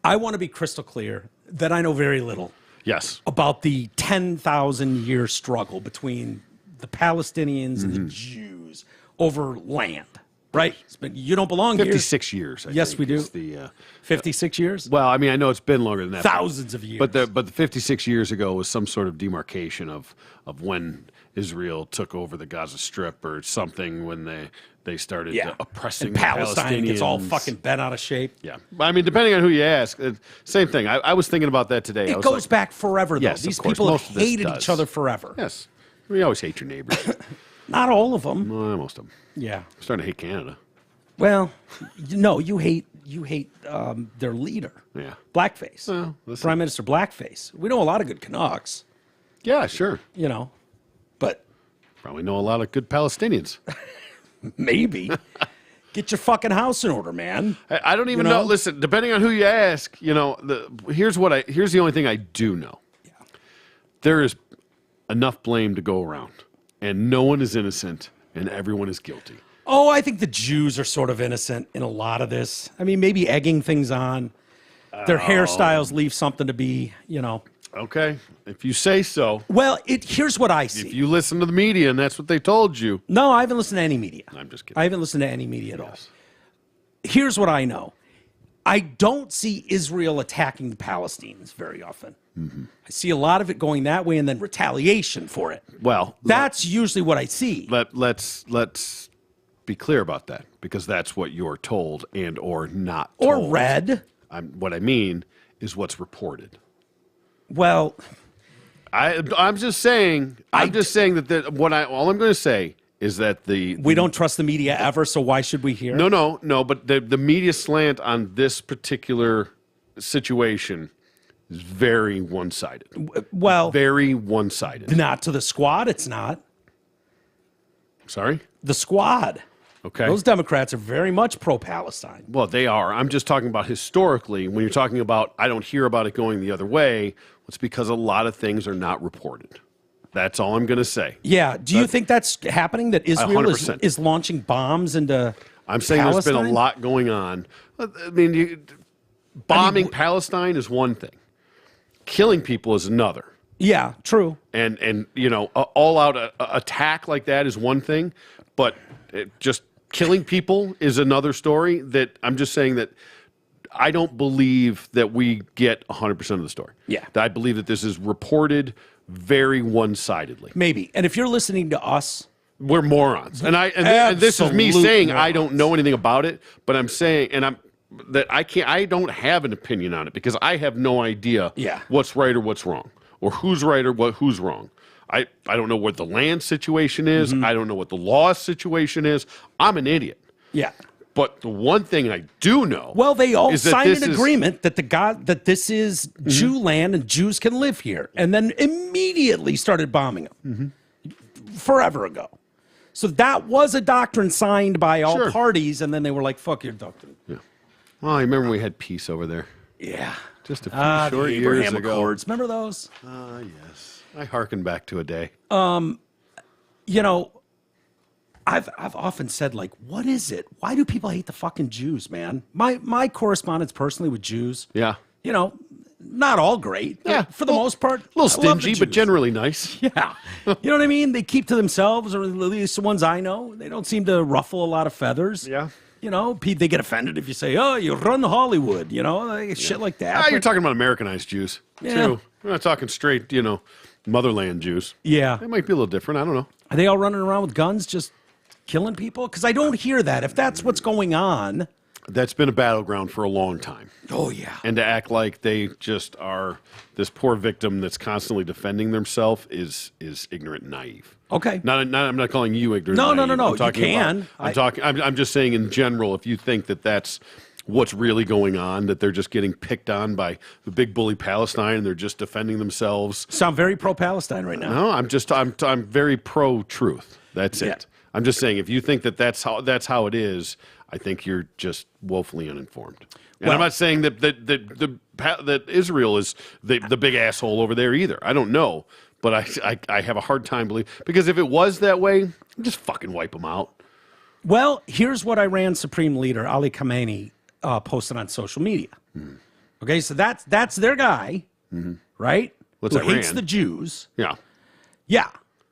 I want to be crystal clear that I know very little Yes. about the 10,000-year struggle between the Palestinians and Mm-hmm. the Jews over land. Right? You don't belong here. 56 years. I Yes, think, we do. is the, 56 years? well, I mean, I know it's been longer than that. Thousands of years. But the 56 years ago was some sort of demarcation of when Israel took over the Gaza Strip or something, when they started oppressing and the Palestine gets all Palestinians. fucking bent out of shape. Yeah. I mean, depending on who you ask, same thing. I was thinking about that today. I It was goes like, back forever, though. Yes, of These course. people have Most of this hated does. each other forever. Yes. We always hate your neighbors. Not all of them. Well, most of them. Yeah. I'm starting to hate Canada. Well, no, you hate their leader. Yeah. Blackface. Well, listen. Prime Minister Blackface. We know a lot of good Canucks, Yeah, sure. you know, but Probably know a lot of good Palestinians. maybe. Get your fucking house in order, man. I don't even know. Listen, depending on who you ask, here's the only thing I do know. Yeah. There is enough blame to go around, and no one is innocent, and everyone is guilty. Oh, I think the Jews are sort of innocent in a lot of this. I mean, maybe egging things on. Their hairstyles leave something to be, Okay, if you say so. Well, here's what I see. If you listen to the media and that's what they told you. No, I haven't listened to any media. I'm just kidding. I haven't listened to any media at all. Here's what I know. I don't see Israel attacking the Palestinians very often. Mm-hmm. I see a lot of it going that way and then retaliation for it. Well, that's usually what I see. Let's be clear about that, because that's what you're told and or not told. Or read. What I mean is what's reported. Well, I'm just saying. I'm just saying that all I'm going to say is that we don't trust the media ever. So why should we hear? No. But the media slant on this particular situation is very one-sided. Well, very one-sided. Not to the squad. It's not. Sorry? The squad. Okay. Those Democrats are very much pro-Palestine. Well, they are. I'm just talking about historically. When you're talking about, I don't hear about it going the other way, it's because a lot of things are not reported. That's all I'm going to say. Yeah. Do you think that's happening, that Israel is launching bombs into I'm saying Palestine? There's been a lot going on. I mean, bombing Palestine is one thing. Killing people is another. Yeah, true. And all-out attack like that is one thing, but just killing people is another story. That I'm just saying that I don't believe that we get 100% of the story. Yeah. I believe that this is reported very one-sidedly. Maybe. And if you're listening to us, we're morons. And this is me saying morons. I don't know anything about it, but I'm saying I don't have an opinion on it because I have no idea what's right or what's wrong, or who's right or who's wrong. I don't know what the land situation is. Mm-hmm. I don't know what the law situation is. I'm an idiot. Yeah. But the one thing I do know, they all signed an agreement that this is mm-hmm. Jew land and Jews can live here, and then immediately started bombing them forever ago. So that was a doctrine signed by all parties, and then they were like, "Fuck your doctrine." Yeah. Well, I remember we had peace over there. Yeah. Just a few short years ago. Accords. Remember those? Yes. I hearken back to a day. I've often said, like, what is it? Why do people hate the fucking Jews, man? My correspondence personally with Jews. Yeah. Not all great. Yeah. For the most part. A little stingy, but generally nice. Yeah. You know what I mean? They keep to themselves, or at least the ones I know. They don't seem to ruffle a lot of feathers. Yeah. They get offended if you say, "Oh, you run Hollywood," shit like that. You're talking about Americanized Jews, too. We're not talking straight, motherland Jews. Yeah. They might be a little different. I don't know. Are they all running around with guns just killing people? Because I don't hear that. If that's what's going on. That's been a battleground for a long time. Oh, yeah. And to act like they just are this poor victim that's constantly defending themselves is ignorant and naive. Okay. I'm not calling you ignorant. No. You can. I'm just saying in general, if you think that that's what's really going on, that they're just getting picked on by the big bully Palestine and they're just defending themselves. Sound very pro-Palestine right now. No, I'm very pro-truth. That's it. I'm just saying if you think that that's how it is, I think you're just woefully uninformed. And I'm not saying that Israel is the big asshole over there either. I don't know, but I have a hard time believing, because if it was that way, just fucking wipe them out. Well, here's what Iran's supreme leader Ali Khamenei posted on social media. Mm. Okay, so that's their guy, right? What's Who Iran? hates the Jews? Yeah. Yeah.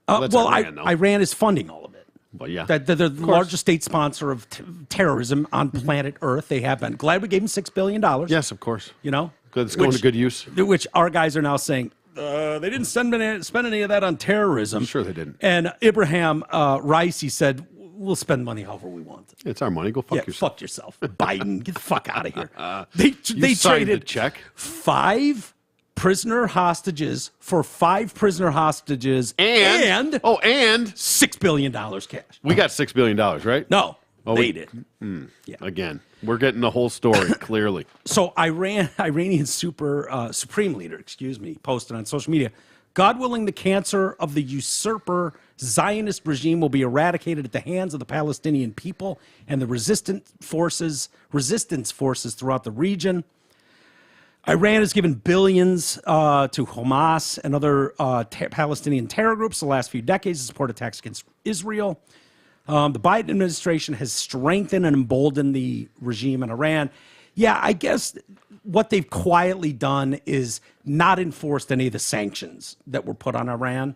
Iran is funding all of it. Well, yeah. They're the largest state sponsor of terrorism on planet Earth. They have been. Glad we gave them $6 billion. Yes, of course. Good. It's going to good use. Which our guys are now saying, they didn't spend any of that on terrorism. I'm sure they didn't. And Ibrahim Raisi said, we'll spend money however we want. It's our money. Go fuck yourself. Fuck yourself. Biden, get the fuck out of here. They traded the check. 5 prisoner hostages for 5 prisoner hostages and $6 billion cash. We got $6 billion, right? No, they did. Yeah. Again, we're getting the whole story clearly. So Iranian supreme leader, posted on social media, God willing, the cancer of the usurper Zionist regime will be eradicated at the hands of the Palestinian people and the resistance forces throughout the region. Iran has given billions to Hamas and other Palestinian terror groups the last few decades to support attacks against Israel. The Biden administration has strengthened and emboldened the regime in Iran. Yeah, I guess what they've quietly done is not enforced any of the sanctions that were put on Iran,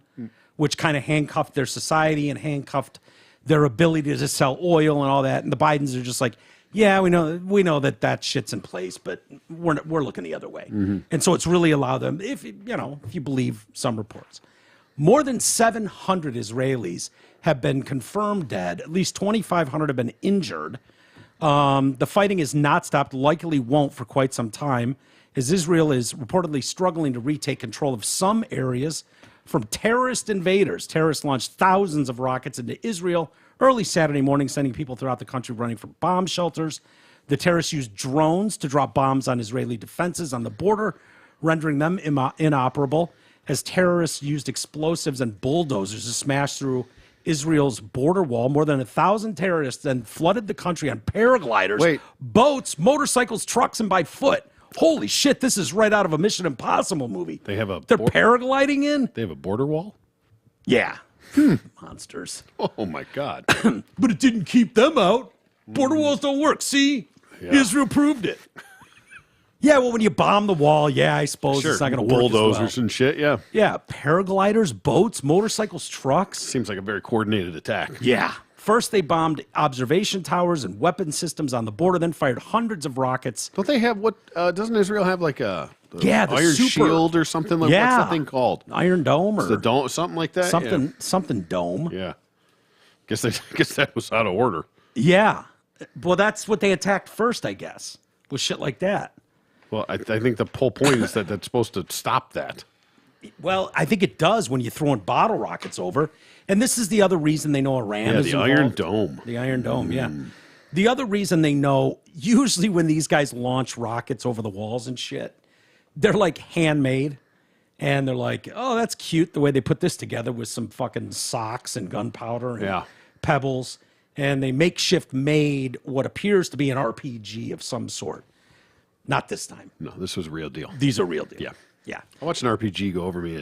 which kind of handcuffed their society and handcuffed their ability to sell oil and all that. And the Bidens are just like, yeah, we know that shit's in place, but we're looking the other way. And so it's really allowed them, if you believe some reports. More than 700 Israelis have been confirmed dead. At least 2,500 have been injured. The fighting has not stopped, likely won't for quite some time, as Israel is reportedly struggling to retake control of some areas from terrorist invaders. Terrorists launched thousands of rockets into Israel early Saturday morning, sending people throughout the country running for bomb shelters. The terrorists used drones to drop bombs on Israeli defenses on the border, rendering them inoperable, as terrorists used explosives and bulldozers to smash through Israel's border wall. More than 1,000 terrorists then flooded the country on paragliders, boats, motorcycles, trucks, and by foot. Holy shit, this is right out of a Mission Impossible movie. They're paragliding in? They have a border wall? Yeah. Monsters. Oh, my God. But it didn't keep them out. Border walls don't work. See? Yeah. Israel proved it. Yeah, well, when you bomb the wall, I suppose it's not going to work as well. Bulldozers and shit, yeah. Yeah, paragliders, boats, motorcycles, trucks. Seems like a very coordinated attack. Yeah. First, they bombed observation towers and weapon systems on the border, then fired hundreds of rockets. Don't they have doesn't Israel have like the Iron super Shield or something? What's that thing called? Iron Dome or the dome, something like that? Something dome. Yeah. Guess that was out of order. Yeah. Well, that's what they attacked first, I guess, with shit like that. Well, I think the whole point is that that's supposed to stop that. Well, I think it does when you're throwing bottle rockets over. And this is the other reason they know Iran is involved. Iron Dome. The Iron Dome, yeah. The other reason they know, usually when these guys launch rockets over the walls and shit, they're like handmade. And they're like, oh, that's cute the way they put this together with some fucking socks and gunpowder and pebbles. And they makeshift made what appears to be an RPG of some sort. Not this time. No, this was a real deal. These are real deal. Yeah. Yeah. I watched an RPG go over me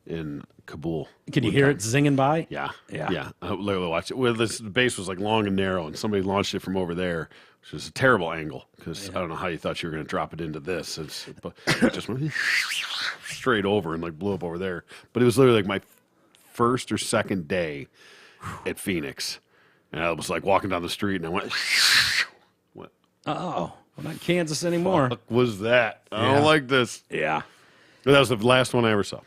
in Kabul. Can you hear it zinging by? Yeah. Yeah. Yeah. I literally watched it. Well, the base was like long and narrow, and somebody launched it from over there, which was a terrible angle because I don't know how you thought you were going to drop it into this. It just went straight over and like blew up over there. But it was literally like my first or second day at Phoenix. And I was like walking down the street and I went, oh, we're not Kansas anymore. What was that? I don't like this. Yeah. But that was the last one I ever saw.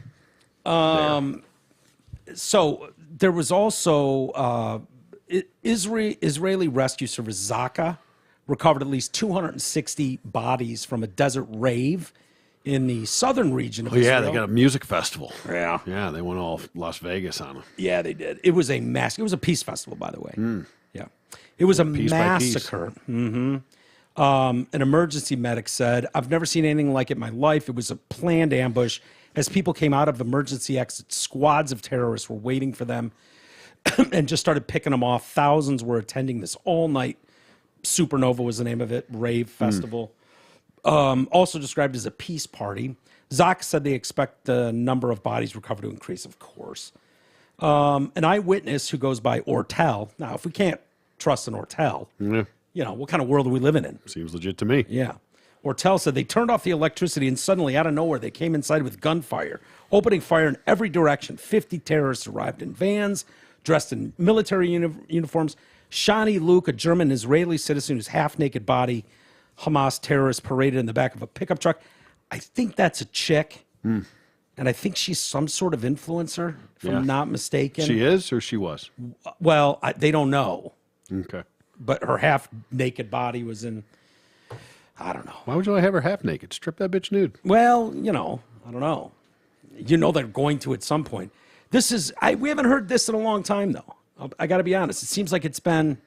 So there was also Israeli rescue service Zaka recovered at least 260 bodies from a desert rave in the southern region of Israel. Yeah, they got a music festival. Yeah. Yeah, they went all Las Vegas on them. Yeah, they did. It was a it was a peace festival, by the way. Yeah. It was a massacre. An emergency medic said, I've never seen anything like it in my life. It was a planned ambush. As people came out of emergency exits, squads of terrorists were waiting for them and just started picking them off. Thousands were attending this all-night, Supernova was the name of it, rave festival. Also described as a peace party. Zak said they expect the number of bodies recovered to increase, of course. An eyewitness who goes by Ortel. Now, if we can't trust an Ortel, what kind of world are we living in? Seems legit to me. Yeah. Ortel said they turned off the electricity and suddenly, out of nowhere, they came inside with gunfire, opening fire in every direction. 50 terrorists arrived in vans, dressed in military uniforms. Shani Luke, a German-Israeli citizen whose half-naked body Hamas terrorists paraded in the back of a pickup truck. I think that's a chick. And I think she's some sort of influencer, if I'm not mistaken. She is or she was? Well, they don't know. Okay. But her half-naked body was in, I don't know. Why would you have her half naked? Strip that bitch nude. Well, I don't know. They're going to at some point. We haven't heard this in a long time, though. I got to be honest. It seems like it's been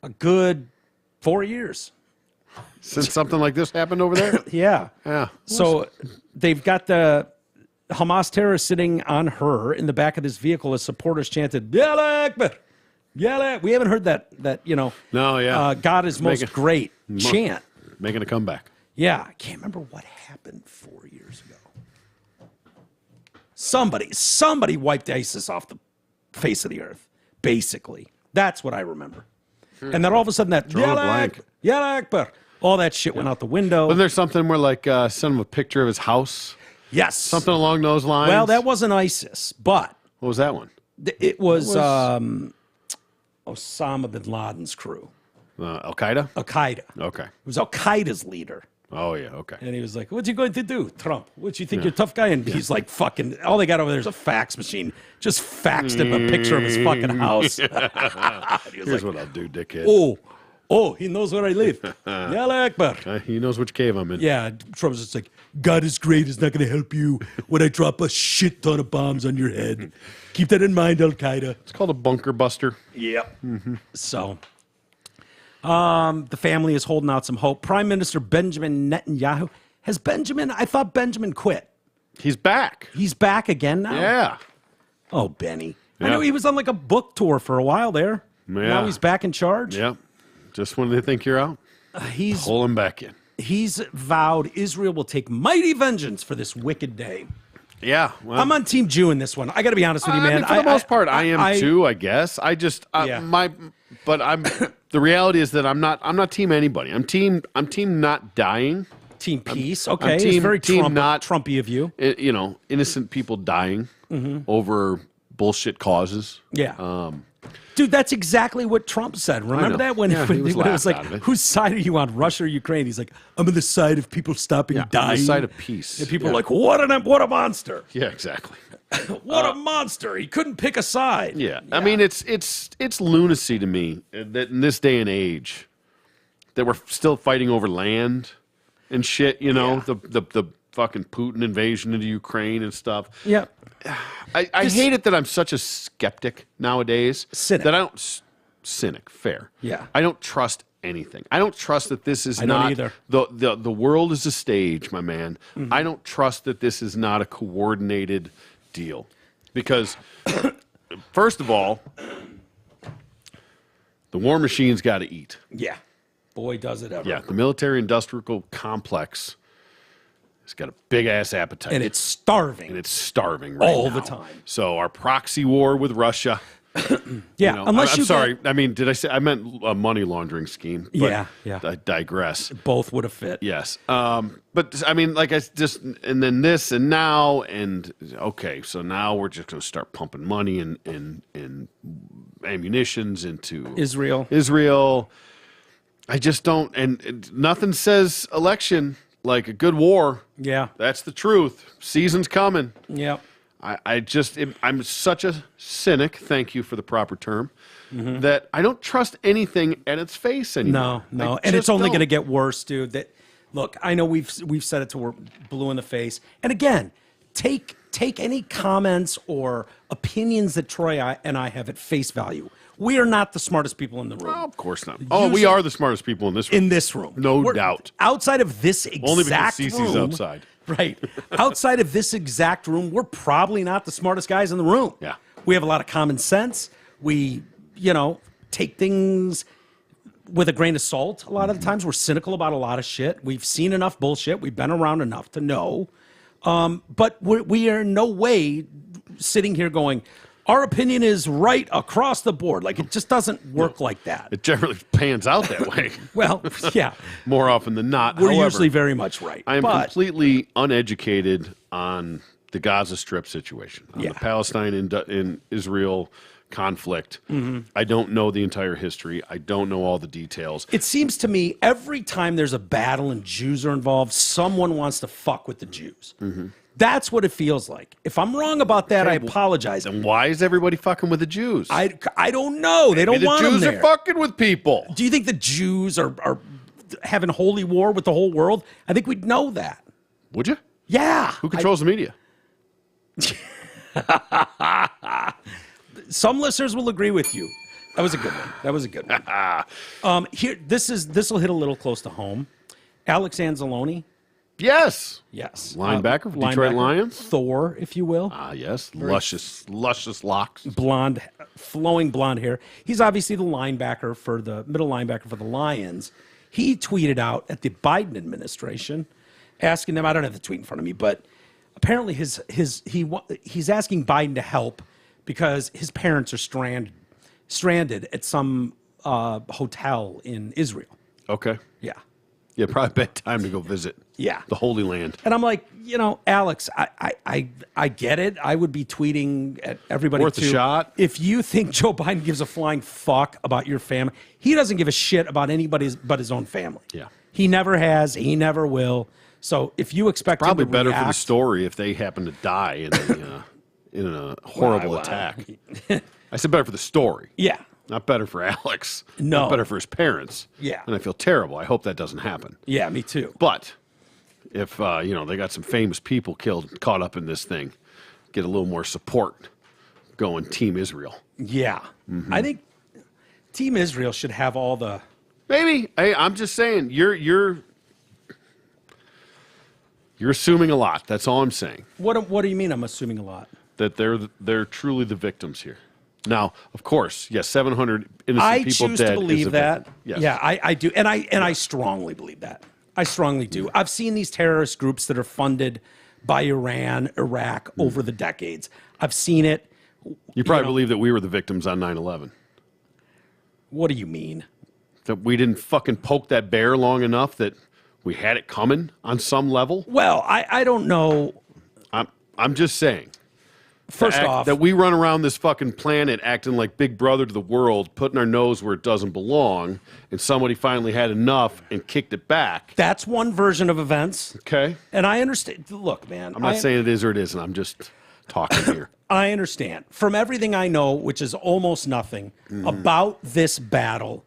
a good 4 years. Since something like this happened over there? Yeah. Yeah. So they've got the Hamas terrorists sitting on her in the back of this vehicle as supporters chanted, "Yalla Akbar! Yalla." We haven't heard that No, yeah. God is most great chant. Making a comeback. Yeah, I can't remember what happened 4 years ago. Somebody wiped ISIS off the face of the earth, basically. That's what I remember. And then all of a sudden that, Yalla Akbar, all that shit went out the window. Wasn't there something where, like, sent him a picture of his house? Yes. Something along those lines? Well, that wasn't ISIS, but... What was that one? It was Osama bin Laden's crew. Al-Qaeda? Al-Qaeda. Okay. It was Al-Qaeda's leader. Oh, yeah, okay. And he was like, "What you going to do, Trump? What you think you're a tough guy?" And he's like, fucking, all they got over there is a fax machine. Just faxed him a picture of his fucking house. Here's what I'll do, dickhead. Oh, he knows where I live. Yalla Akbar. He knows which cave I'm in. Yeah, Trump's just like, "God is great. Is not going to help you when I drop a shit ton of bombs on your head. Keep that in mind, Al-Qaeda." It's called a bunker buster. Yep. So... the family is holding out some hope. Prime Minister Benjamin Netanyahu. I thought Benjamin quit. He's back. He's back again now? Yeah. Oh, Benny. Yeah. I know he was on like a book tour for a while there. Yeah. Now he's back in charge. Yep. Just when they think you're out, pull him back in. He's vowed Israel will take mighty vengeance for this wicked day. Yeah. Well, I'm on Team Jew in this one. I got to be honest with you, man. I mean, for the most part, I am too, I guess. The reality is that I'm not team anybody. I'm team not dying. Team peace. Okay. I'm team, it's very team not Trumpy of you. Innocent people dying over bullshit causes. Yeah. Dude, that's exactly what Trump said. Remember that when it was like, whose side are you on, Russia or Ukraine? He's like, "I'm on the side of people stopping dying. On the side of peace." And people are like, what a monster. Yeah, exactly. What a monster. He couldn't pick a side. Yeah. I mean, it's lunacy to me that in this day and age that we're still fighting over land and shit, the fucking Putin invasion into Ukraine and stuff. Yeah. I hate it that I'm such a skeptic nowadays. Cynic. That I don't cynic, fair. Yeah. I don't trust anything. I don't trust that this is I not don't either. The world is a stage, my man. I don't trust that this is not a coordinated deal. Because first of all, the war machine's got to eat. Yeah. Boy, does it ever. Yeah, the military industrial complex has got a big ass appetite. And it's starving. Right all now. the time. So our proxy war with Russia. Yeah, I'm sorry. I mean, did I say I meant a money laundering scheme? But yeah. I digress. Both would have fit. Yes. But I mean, like and then this and now and okay, so now we're just going to start pumping money and ammunitions into Israel. I just don't, and nothing says election like a good war. Yeah. That's the truth. Season's coming. Yeah. I'm such a cynic, thank you for the proper term, that I don't trust anything at its face anymore. No. And it's only going to get worse, dude. Look, I know we've said it till we're blue in the face. And again, take any comments or opinions that Troy and I have at face value. We are not the smartest people in the room. Oh, of course not. We are the smartest people in this room. In this room. No doubt. Outside of this exact only because Cece's room. outside. Right. Outside of this exact room, we're probably not the smartest guys in the room. Yeah. We have a lot of common sense. We, take things with a grain of salt a lot of the times. We're cynical about a lot of shit. We've seen enough bullshit. We've been around enough to know. But we are in no way sitting here going, our opinion is right across the board. Like, it just doesn't work like that. It generally pans out that way. Well, yeah. More often than not. We're However, usually very much right. I am completely uneducated on the Gaza Strip situation, on the Palestine and Israel conflict. I don't know the entire history. I don't know all the details. It seems to me every time there's a battle and Jews are involved, someone wants to fuck with the Jews. That's what it feels like. If I'm wrong about that, I apologize. And why is everybody fucking with the Jews? I don't know. They don't want them there. The Jews are fucking with people. Do you think the Jews are having holy war with the whole world? I think we'd know that. Would you? Yeah. Who controls the media? Some listeners will agree with you. That was a good one. Here, this will hit a little close to home. Alex Anzalone Yes. Yes. Linebacker for Detroit Lions. Thor, if you will. Ah, yes. Luscious locks. Blonde, flowing blonde hair. He's obviously the middle linebacker for the Lions. He tweeted out at the Biden administration, asking them. I don't have the tweet in front of me, but apparently he's asking Biden to help because his parents are stranded at some hotel in Israel. Okay. Yeah. Yeah, probably bedtime to go visit. Yeah. The Holy Land. And I'm like, Alex, I get it. I would be tweeting at everybody Worth a too. shot. If you think Joe Biden gives a flying fuck about your family, he doesn't give a shit about anybody but his own family. Yeah. He never has. He never will. So if you expect Probably him to better for the react, story if they happen to die in a horrible attack. I said better for the story. Yeah. Not better for Alex. No. Not better for his parents. Yeah. And I feel terrible. I hope that doesn't happen. Yeah, me too. But if, they got some famous people caught up in this thing, get a little more support going Team Israel. Yeah. I think Team Israel should have all the... Maybe. Hey, I'm just saying, you're assuming a lot. That's all I'm saying. What do you mean I'm assuming a lot? That they're truly the victims here. Now, of course, yes, 700 innocent people choose dead. to believe that. Yes. Yeah, I do, and I strongly believe that. I strongly do. I've seen these terrorist groups that are funded by Iran, Iraq over the decades. I've seen it. You probably believe that we were the victims on 9/11. What do you mean? That we didn't fucking poke that bear long enough that we had it coming on some level. Well, I don't know. I'm just saying. First off, that we run around this fucking planet acting like Big Brother to the world, putting our nose where it doesn't belong, and somebody finally had enough and kicked it back. that's one version of events. Okay? And I understand. Look, man. I'm not saying it is or it isn't. I'm just talking here. I understand. From everything I know, which is almost nothing, about this battle,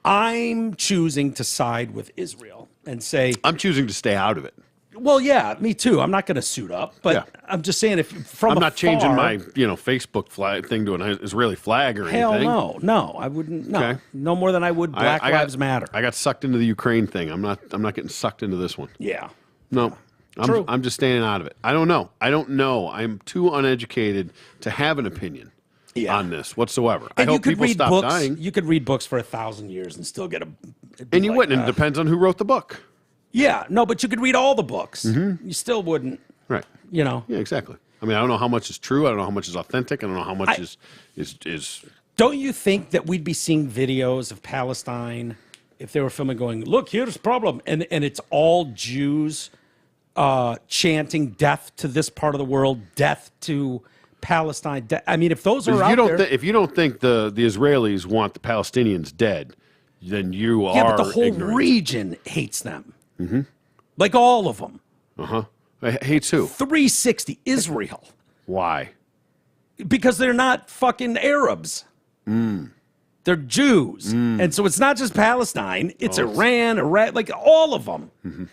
I'm choosing to side with Israel and say, I'm choosing to stay out of it. well, yeah, me too. I'm not going to suit up, but Yeah. I'm just saying if from I'm not changing afar- my Facebook flag thing to an Israeli flag or Hell anything. no, I wouldn't. No, Okay. no more than I would Black Lives Matter. I got sucked into the Ukraine thing. I'm not getting sucked into this one. Yeah, No. True. I'm just staying out of it. I don't know. I'm too uneducated to have an opinion on this whatsoever. I and you hope could people read stop books. dying. You could read books for 1,000 years and still get a. And you wouldn't. It depends on who wrote the book. Yeah, no, but you could read all the books. You still wouldn't. Right. Yeah, exactly. I mean, I don't know how much is true. I don't know how much is authentic. I don't know how much is. Don't you think that we'd be seeing videos of Palestine if they were filming going, look, here's the problem. And it's all Jews chanting death to this part of the world, death to Palestine. I mean, if those are out there. If you don't think the Israelis want the Palestinians dead, then you are. Yeah, but the whole ignorant. region hates them. Like all of them. Hates who? 360, Israel. Why? Because they're not fucking Arabs. They're Jews. And so it's not just Palestine, it's Iran, Iraq, like all of them.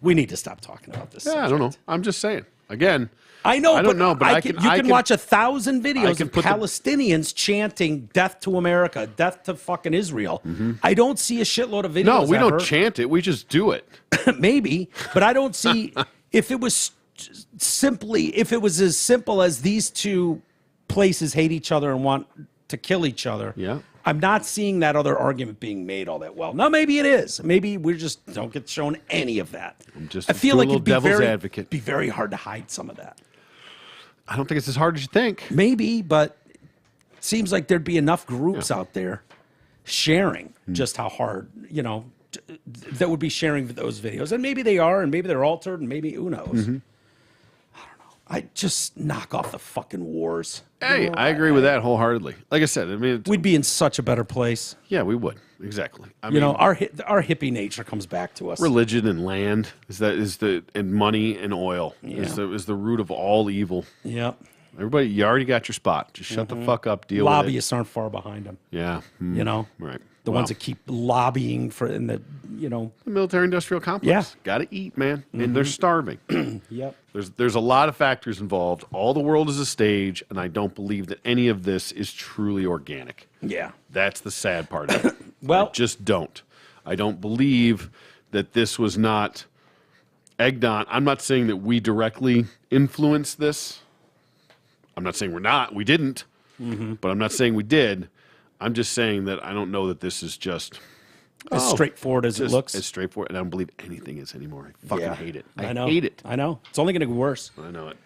We need to stop talking about this. Yeah, I don't know. I'm just saying. Again, I know, I don't know, but you can watch 1,000 videos can of put the- Palestinians chanting death to America, death to fucking Israel. I don't see a shitload of videos. No, we ever. don't chant it. We just do it. Maybe, but I don't see if it was as simple as these two places hate each other and want to kill each other. Yeah. I'm not seeing that other argument being made all that well. Now, maybe it is. Maybe we just don't get shown any of that. I feel like it'd devil's advocate. be very hard to hide some of that. I don't think it's as hard as you think. Maybe, but it seems like there'd be enough groups out there sharing just how hard, that would be sharing those videos. And maybe they are, and maybe they're altered, and maybe, who knows? I don't know. I just knock off the fucking wars. Hey, I agree with that wholeheartedly. Like I said, I mean, We'd be in such a better place. yeah, we would. Exactly. I mean, Our hippie nature comes back to us. religion and land and money and oil is the root of all evil. Yep. Everybody, you already got your spot. Just shut the fuck up. Deal Lobbyists aren't far behind them. with it. Yeah. Right. The ones that keep lobbying for the military industrial complex. Yeah. Got to eat, man. And they're starving. Yep. There's a lot of factors involved. All the world is a stage, and I don't believe that any of this is truly organic. Yeah. That's the sad part of it. Well- I just don't. I don't believe that this was not egged on. I'm not saying that we directly influenced this. I'm not saying we didn't, but I'm not saying we did. I'm just saying that I don't know that this is just as straightforward as it looks. As straightforward. And I don't believe anything is anymore. I fucking hate it. I know. hate it. I know. It's only going to get worse. I know it.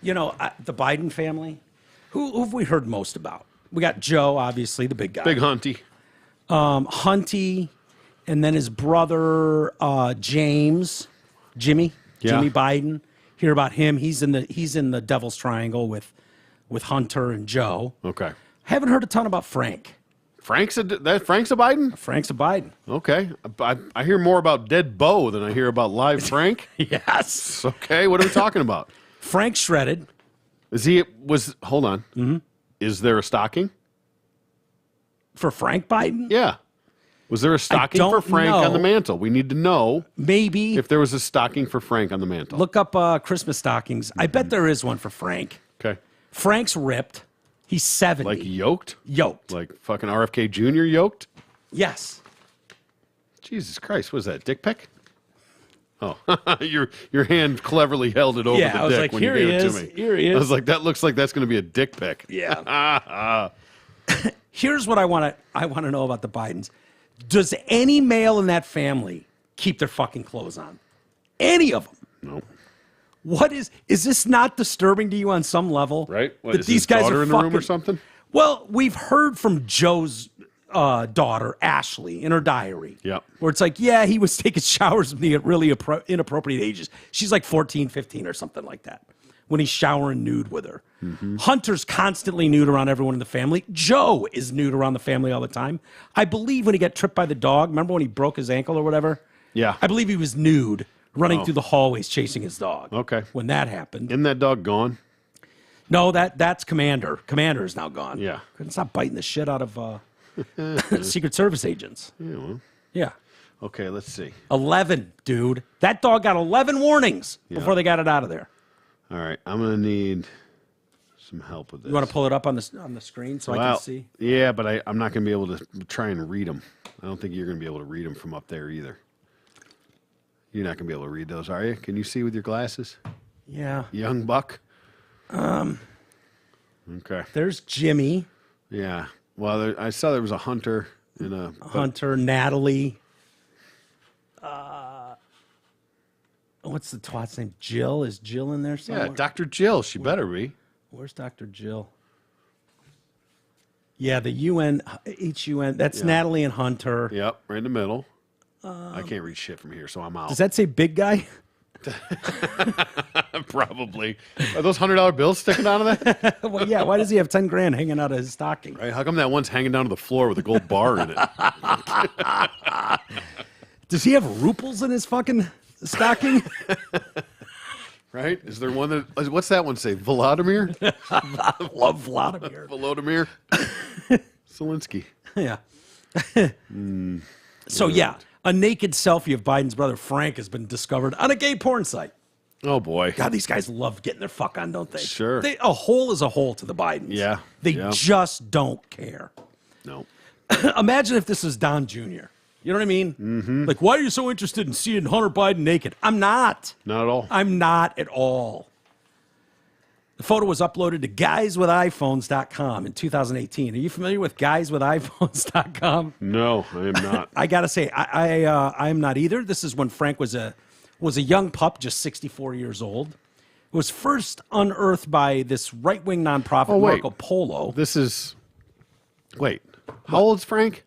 The Biden family, who have we heard most about? We got Joe, obviously, the big guy. Big Hunty. Hunty, and then his brother, Jimmy Biden. Hear about him. He's in the Devil's Triangle with Hunter and Joe. Okay. Haven't heard a ton about Frank. Frank's a Biden? Frank's a Biden. Okay. I hear more about dead Bo than I hear about live Frank. Yes. Okay. What are we talking about? Frank shredded. Hold on. Mm-hmm. Is there a stocking? For Frank Biden? Yeah. Was there a stocking for Frank on the mantle? We need to know maybe if there was a stocking for Frank on the mantle. Look up Christmas stockings. I bet there is one for Frank. Okay. Frank's ripped. He's 70. Like yoked? Yoked. Like fucking RFK Jr. yoked? Yes. Jesus Christ, what is that, dick pic? Oh, your hand cleverly held it over the I was dick like, when here you he gave it is. to me. Here he is. I was like, that looks like that's going to be a dick pic. Yeah. Here's what I want to know about the Bidens. Does any male in that family keep their fucking clothes on? Any of them? No. What is this not disturbing to you on some level? Right? What, that is these his guys daughter are in the fucking, room or something? Well, we've heard from Joe's daughter, Ashley, in her diary. Yeah. Where it's like, yeah, he was taking showers with me at really inappropriate ages. She's like 14, 15 or something like that when he's showering nude with her. Mm-hmm. Hunter's constantly nude around everyone in the family. Joe is nude around the family all the time. I believe when he got tripped by the dog, remember when he broke his ankle or whatever? Yeah. I believe he was nude running through the hallways chasing his dog. Okay. When that happened. Isn't that dog gone? No, that's Commander. Commander is now gone. Yeah. Couldn't stop biting the shit out of Secret Service agents. Yeah, well. Yeah. Okay, let's see. 11, dude. That dog got 11 warnings before they got it out of there. All right, I'm going to need some help with this. You want to pull it up on the screen so I can see? Yeah, but I'm not going to be able to try and read them. I don't think you're going to be able to read them from up there either. You're not going to be able to read those, are you? Can you see with your glasses? Yeah. Young buck? Okay. There's Jimmy. Yeah. Well, I saw there was a Hunter and a... Hunter, Natalie. What's the twat's name? Jill? Is Jill in there somewhere? Yeah, Dr. Jill. She better be. Where's Dr. Jill? Yeah, the HUN. That's Natalie and Hunter. Yep, right in the middle. I can't read shit from here, so I'm out. Does that say big guy? Probably. Are those $100 bills sticking out of that? Well, yeah. Why does he have 10 grand hanging out of his stocking? Right? How come that one's hanging down to the floor with a gold bar in it? Does he have ruples in his fucking stocking? Right? Is there one that... What's that one say? Vladimir? I love Vladimir. Volodymyr? Zelensky. Yeah. So, yeah. A naked selfie of Biden's brother Frank has been discovered on a gay porn site. Oh, boy. God, these guys love getting their fuck on, don't they? Sure. A hole is a hole to the Bidens. Yeah. They just don't care. No. Imagine if this was Don Jr. You know what I mean? Mm-hmm. Like, why are you so interested in seeing Hunter Biden naked? I'm not. Not at all. I'm not at all. The photo was uploaded to guyswithiphones.com in 2018. Are you familiar with guyswithiphones.com? No, I am not. I got to say, I am not either. This is when Frank was a young pup, just 64 years old. It was first unearthed by this right-wing nonprofit, Marco Polo. This is... Wait. How old's Frank?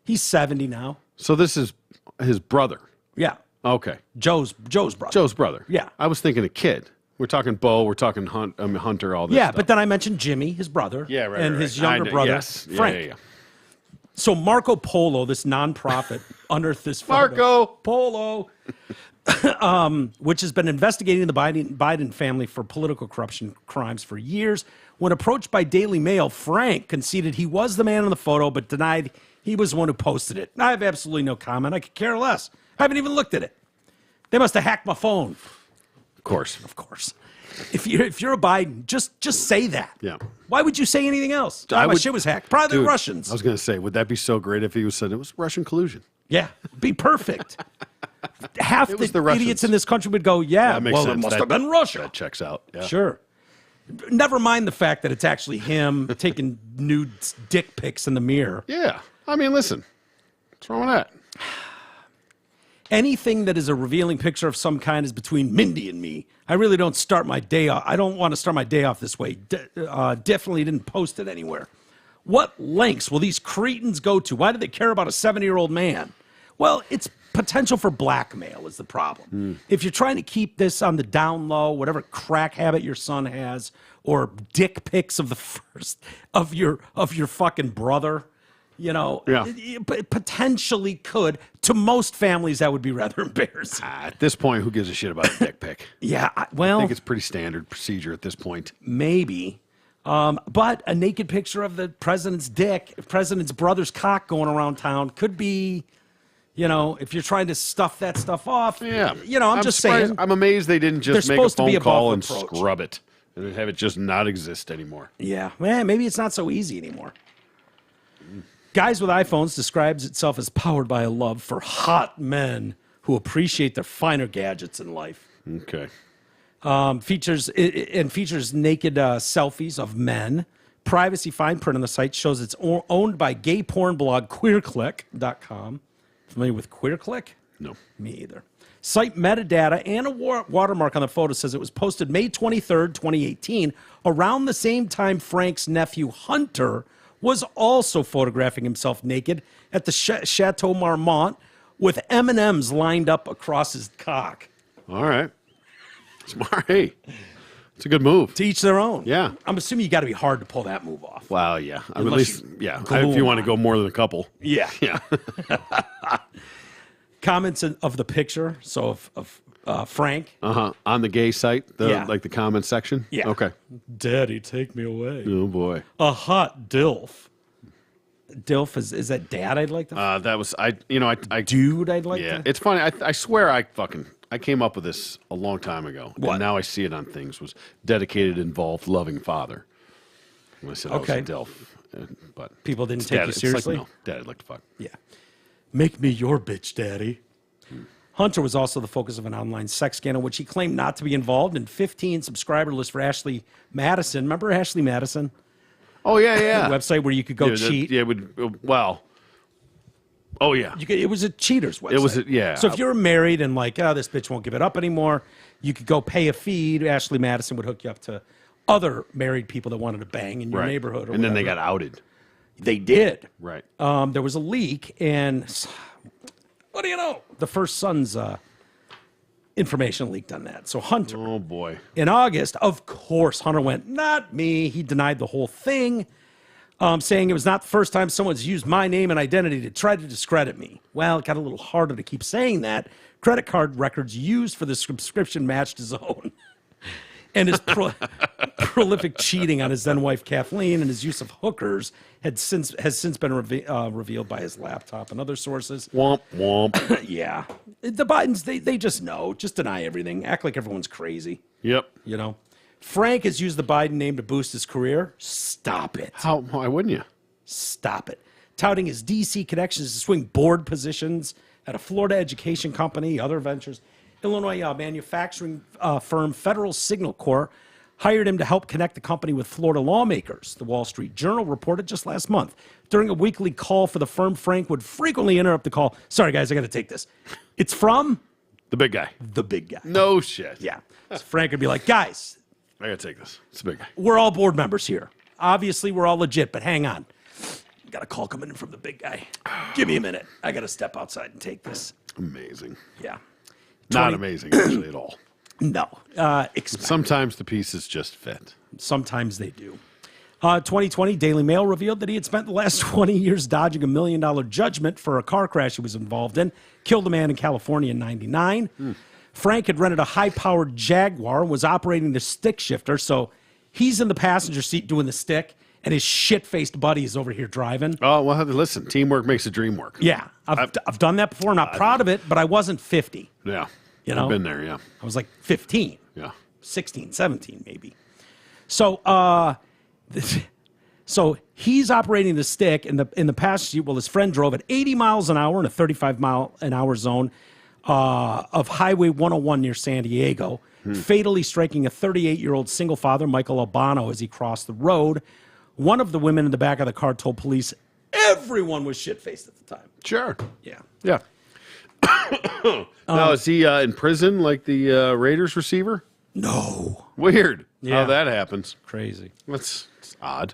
He's 70 now. So this is his brother? Yeah. Okay. Joe's brother. Joe's brother. Yeah. I was thinking a kid. We're talking Bo. We're talking Hunter. All this. Yeah, stuff. but then I mentioned Jimmy, his brother. Yeah, right. And right, his right. younger brother, Frank. Yeah. So Marco Polo, this nonprofit, unearthed this photo. Marco Polo, which has been investigating the Biden family for political corruption crimes for years. When approached by Daily Mail, Frank conceded he was the man in the photo, but denied he was the one who posted it. I have absolutely no comment. I could care less. I haven't even looked at it. They must have hacked my phone. Of course. Of course. If you're a Biden, just say that. Yeah. Why would you say anything else? My shit was hacked. Probably the Russians. I was going to say, would that be so great if he said it was Russian collusion? Yeah, be perfect. half It was the the idiots Russians. in this country would go, yeah, That makes well, sense. it must That- have been Russia. That checks out. Yeah. Sure. Never mind the fact that it's actually him taking nude dick pics in the mirror. Yeah. I mean, listen. What's wrong with that? Anything that is a revealing picture of some kind is between Mindy and me. I really don't start my day off. I don't want to start my day off this way. Definitely didn't post it anywhere. What lengths will these cretins go to? Why do they care about a 70-year-old man? Well, it's potential for blackmail is the problem. If you're trying to keep this on the down low, whatever crack habit your son has, or dick pics of the first of your fucking brother, you know, Yeah. it potentially could. To most families, that would be rather embarrassing. At this point, who gives a shit about a dick pic? Yeah, I well, think it's pretty standard procedure at this point. maybe. But a naked picture of the president's dick, president's brother's cock going around town could be, you know, if you're trying to stuff that stuff off. Yeah. You know, I'm just surprised- saying. I'm amazed they didn't just They're make a supposed to be phone above call and reproach. scrub it and have it just not exist anymore. Yeah, man, maybe it's not so easy anymore. Guys with iPhones describes itself as powered by a love for hot men who appreciate their finer gadgets in life. Okay. Features naked selfies of men. Privacy fine print on the site shows it's owned by gay porn blog queerclick.com. Familiar with queerclick? No. Me either. Site metadata and a watermark on the photo says it was posted May 23rd, 2018, around the same time Frank's nephew Hunter was also photographing himself naked at the Chateau Marmont with M&Ms lined up across his cock. All right. Smart. Hey, it's a good move. To each their own. Yeah. I'm assuming you got to be hard to pull that move off. Wow, yeah. I mean, at Unless least, you yeah. glue If you want to them go on. more than a couple. Yeah. Yeah. Comments of the picture. So of Frank. Uh-huh. On the gay site, Yeah. like the comment section? Yeah. Okay. Daddy, take me away. Oh, boy. A hot DILF. DILF is that dad I'd like to That was, I dude I'd like yeah. to It's funny. I swear I came up with this a long time ago. What? And now I see it on things. Was dedicated, involved, loving father. When I said I Okay. was a DILF. But People didn't it's take dad, you it's seriously? Like, no, Dad, I'd like to fuck. Yeah. Make me your bitch, daddy. Hunter was also the focus of an online sex scandal, which he claimed not to be involved in. 15 subscriber list for Ashley Madison. Remember Ashley Madison? Oh, yeah, yeah. The website where you could go Yeah, cheat. Yeah, it would, well. Oh, yeah. It was a cheater's website. It was yeah. So if you're married and like, oh, this bitch won't give it up anymore, you could go pay a fee. Ashley Madison would hook you up to other married people that wanted to bang in your Right. neighborhood. Or and then they whatever. got outed. They did. Right. There was a leak, and what do you know? The first son's information leaked on that. So Hunter, Oh, boy. in August, of course, Hunter went, not me. He denied the whole thing, saying it was not the first time someone's used my name and identity to try to discredit me. Well, it got a little harder to keep saying that. Credit card records used for the subscription matched his own. And his prolific cheating on his then wife Kathleen and his use of hookers has since been revealed by his laptop and other sources. Womp, womp. Yeah, the Bidens they just know, just deny everything, act like everyone's crazy. Yep. You know, Frank has used the Biden name to boost his career. Stop it. Why wouldn't you? Stop it. Touting his DC connections to swing board positions at a Florida education company, other ventures. Illinois manufacturing firm Federal Signal Corp hired him to help connect the company with Florida lawmakers. The Wall Street Journal reported just last month. During a weekly call for the firm, Frank would frequently interrupt the call. Sorry, guys, I got to take this. It's from The big guy. the big guy. No shit. Yeah. So Frank would be like, guys, I gotta take this. It's the big guy. we're all board members here. Obviously, we're all legit, but hang on. Got a call coming in from the big guy. Give me a minute. I got to step outside and take this. Amazing. Yeah. Not 20 amazing, actually, at all. No. Expect. Sometimes the pieces just fit. Sometimes they do. 2020, Daily Mail revealed that he had spent the last 20 years dodging $1 million judgment for a car crash he was involved in. Killed a man in California in 99. Frank had rented a high-powered Jaguar and was operating the stick shifter, so he's in the passenger seat doing the stick, and his shit-faced buddy is over here driving. Oh, well, listen, teamwork makes the dream work. Yeah, I've done that before. I'm not proud of it, but I wasn't 50. Yeah. You know? I've been there, yeah. I was like 15. Yeah. 16, 17 maybe. So so he's operating the stick in the passenger seat while his friend drove at 80 miles an hour in a 35 mile an hour zone. of Highway 101 near San Diego, fatally striking a 38-year-old single father, Michael Albano, as he crossed the road. One of the women in the back of the car told police everyone was shit-faced at the time. Sure. Yeah. Yeah. Now, is he in prison like the Raiders receiver? No. Weird Yeah. how that happens. Crazy. That's odd.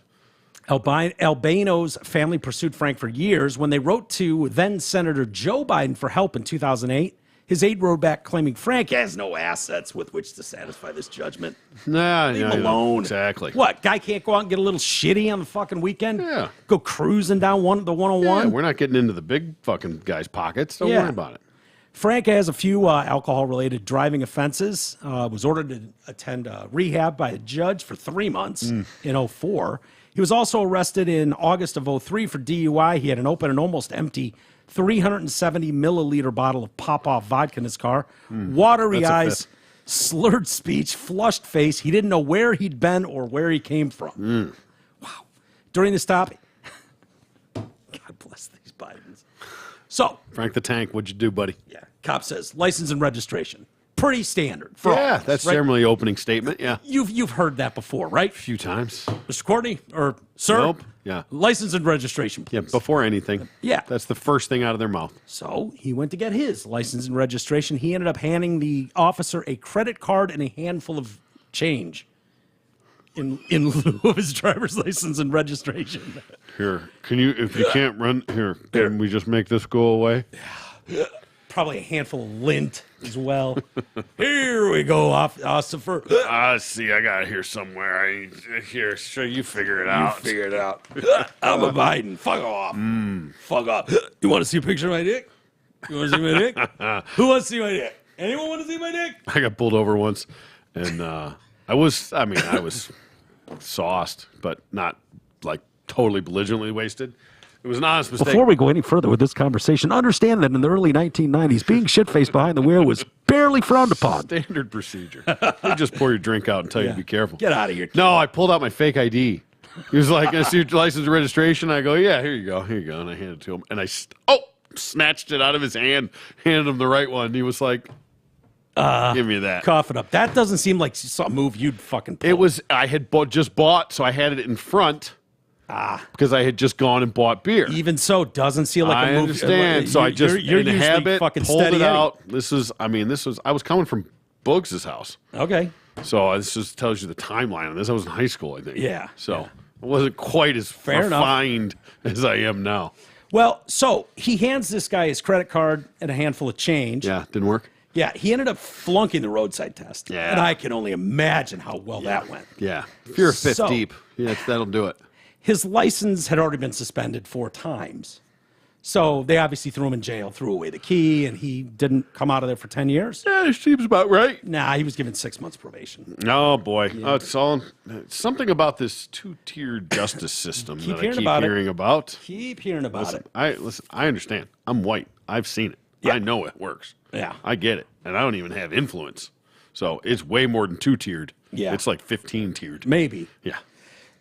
Albano's family pursued Frank for years. When they wrote to then-Senator Joe Biden for help in 2008, his aide wrote back claiming Frank has no assets with which to satisfy this judgment. Nah, Leave him alone. Exactly. What, guy can't go out and get a little shitty on the fucking weekend? Yeah. Go cruising down the 101? Yeah, we're not getting into the big fucking guy's pockets. Don't Yeah. worry about it. Frank has a few alcohol-related driving offenses, was ordered to attend rehab by a judge for 3 months in 2004. He was also arrested in August of 2003 for DUI. He had an open and almost empty 370-milliliter bottle of Pop-Off vodka in his car. Watery That's a eyes, slurred speech, flushed face. He didn't know where he'd been or where he came from. Wow. During the stop, God bless these Bidens. So, Frank the Tank, what'd you do, buddy? yeah, cop says license and registration. Pretty standard for all Yeah, this, that's right? generally opening statement. Yeah. You've heard that before, right? A few times. Mr. Courtney, or sir? Nope. Yeah. License and registration, please. Yeah, before anything. Yeah. That's the first thing out of their mouth. So he went to get his license and registration. He ended up handing the officer a credit card and a handful of change in lieu of his driver's license and registration. Here, if you can't run, can we just make this go away? Probably a handful of lint as well. Here we go, officer. See, I got it here somewhere. Here, so you figure it out. Figure it out. I'm a Biden. Fuck off. Fuck off. You want to see a picture of my dick? You want to see my dick? Who wants to see my dick? Anyone want to see my dick? I got pulled over once, and I was sauced, but not like totally belligerently wasted. It was an honest mistake. Before we go any further with this conversation, understand that in the early 1990s, being shit-faced behind the wheel was barely frowned upon. Standard procedure. They just pour your drink out and tell you to be careful. Get out of here. No, I pulled out my fake ID. He was like, "I see your license and registration." I go, "Yeah, here you go, and I handed it to him, and I snatched it out of his hand, handed him the right one. And he was like, "Give me that." Cough it up. That doesn't seem like some move you'd fucking pull. It was. I had just bought, so I had it in front. Because I had just gone and bought beer. Even so, doesn't seem like a I move. understand. So I just you're in usually habit fucking pulled steady it Eddie. out. This was. I was coming from Boogs' house. Okay. So this just tells you the timeline on this. I was in high school, I think. Yeah, So yeah. I wasn't quite as Fair enough. refined as I am now. Well, so he hands this guy his credit card and a handful of change. Yeah, didn't work. Yeah, he ended up flunking the roadside test. Yeah. And I can only imagine how well that went. Yeah, if you're a fifth So- deep, yeah, that'll do it. His license had already been suspended 4 times. So they obviously threw him in jail, threw away the key, and he didn't come out of there for 10 years. Yeah, it seems about right. Nah, he was given 6 months probation. Oh boy, it's something about this 2-tiered justice system that I hearing keep about it. hearing about. Keep hearing about it. I understand. I'm white. I've seen it. Yeah. I know it works. Yeah. I get it, and I don't even have influence. So it's way more than 2-tiered. Yeah. It's like 15-tiered. Maybe. Yeah.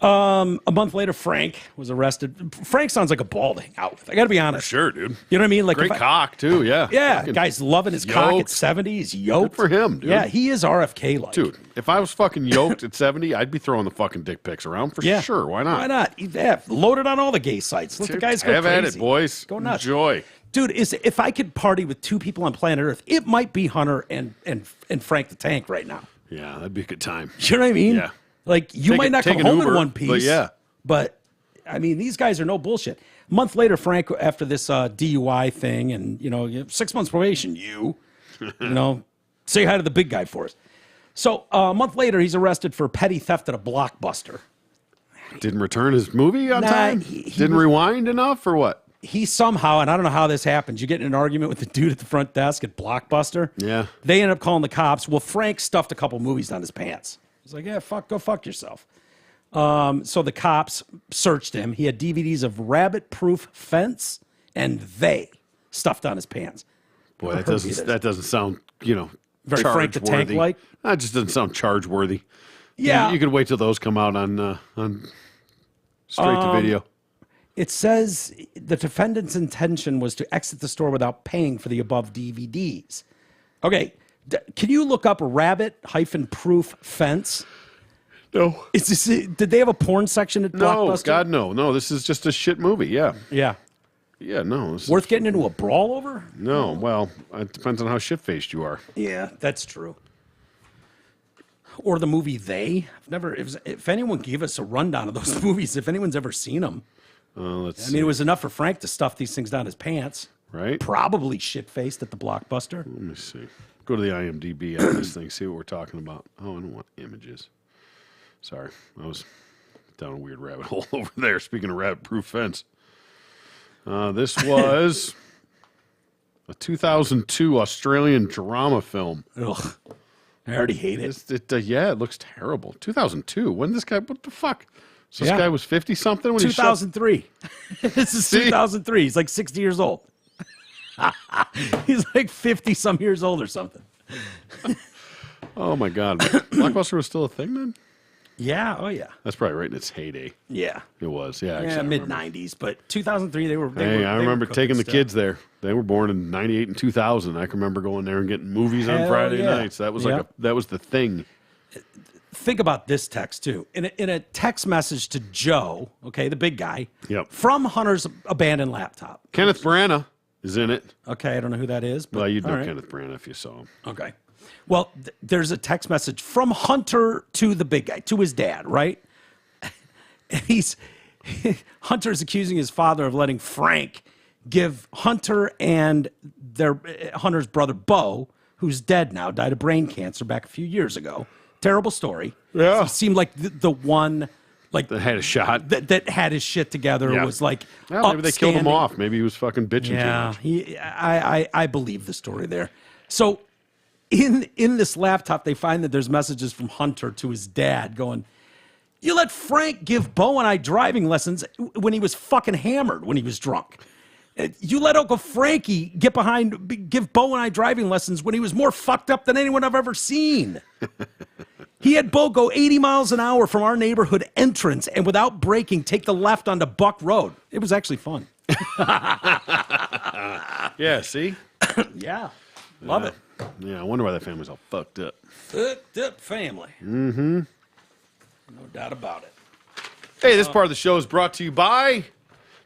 A month later, Frank was arrested. Frank sounds like a ball to hang out with. I got to be honest. Sure, dude. You know what I mean? Like Great if I- cock too. Yeah. Yeah, Fucking- guy's loving his cock at yoked. 70. He's yoked. Good for him, dude. Yeah, he is RFK like. Dude, if I was fucking yoked at 70, I'd be throwing the fucking dick pics around for Yeah. sure. Why not? Why not? Yeah, load it on all the gay sites. Let the guys go Have crazy. at it, boys. Go nuts. Enjoy. Dude, if I could party with 2 people on planet Earth, it might be Hunter and Frank the Tank right now. Yeah, that'd be a good time. You know what I mean? Yeah. Like, you might not take come an home Uber, in one piece. but yeah. But, I mean, these guys are no bullshit. A month later, Frank, after this DUI thing and, 6 months probation, say hi to the big guy for us. So, a month later, he's arrested for petty theft at a Blockbuster. Didn't return his movie on Nah, time? he Didn't was- rewind enough or what? He somehow, and I don't know how this happens, you get in an argument with the dude at the front desk at Blockbuster. Yeah. They end up calling the cops. Well, Frank stuffed a couple movies down his pants. He's like, yeah, go fuck yourself. So the cops searched him. He had DVDs of Rabbit Proof Fence and They stuffed on his pants. Boy, Never heard of that doesn't sound, Very Frank the Tank charge-worthy. like. That just doesn't sound charge-worthy. Yeah. You could wait till those come out on straight to video. It says the defendant's intention was to exit the store without paying for the above DVDs. Okay, can you look up rabbit-proof fence? No. Is this? Did they have a porn section at Blockbuster? God, no. No, this is just a shit movie. Yeah. Yeah. Yeah, no. Worth getting into a brawl over? No, well, it depends on how shit-faced you are. Yeah, that's true. Or the movie They. I've never. If anyone can give us a rundown of those movies, if anyone's ever seen them. Let's I mean, it was enough for Frank to stuff these things down his pants. Right? Probably shit-faced at the Blockbuster. Let me see. Go to the IMDb on this thing, see what we're talking about. Oh, I don't want images. Sorry, I was down a weird rabbit hole over there. Speaking of rabbit-proof fence. This was a 2002 Australian drama film. Ugh. I already hate it. Yeah, it looks terrible. 2002. When this guy? What the fuck? So this Yeah. guy was 50-something when 2003. This is 2003. He's like 60 years old. He's like 50-some years old or something. Oh, my God. Blockbuster was still a thing then? Yeah. Oh, yeah. That's probably right in its heyday. Yeah. It was. Yeah, Yeah, actually, mid-90s. But 2003, they were. Hey, I remember taking the stuff. kids there. They were born in 98 and 2000. I can remember going there and getting movies on Hell Friday yeah. nights. That was Yep. that was the thing. Think about this text, too. In a text message to Joe, okay, the big guy, Yep. from Hunter's abandoned laptop. Kenneth Branagh is in it. Okay, I don't know who that is. But Well, you'd know all right. Kenneth Branagh if you saw him. Okay. Well, there's a text message from Hunter to the big guy, to his dad, right? And Hunter's accusing his father of letting Frank give Hunter and Hunter's brother Bo, who's dead now, died of brain cancer back a few years ago. Terrible story. Yeah. He seemed like the one like That had a shot. that had his shit together. Yeah. Was like Well, maybe they killed him upstanding. off. Maybe he was fucking bitching Yeah, too much. I believe the story there. So in this laptop, they find that there's messages from Hunter to his dad going, "You let Frank give Bo and I driving lessons when he was fucking hammered, when he was drunk. You let Uncle Frankie give Bo and I driving lessons when he was more fucked up than anyone I've ever seen. He had Bo go 80 miles an hour from our neighborhood entrance and without braking, take the left onto Buck Road. It was actually fun." Yeah, see? Yeah, love it. Yeah, I wonder why that family's all fucked up. Fucked up family. Mm-hmm. No doubt about it. Hey, this part of the show is brought to you by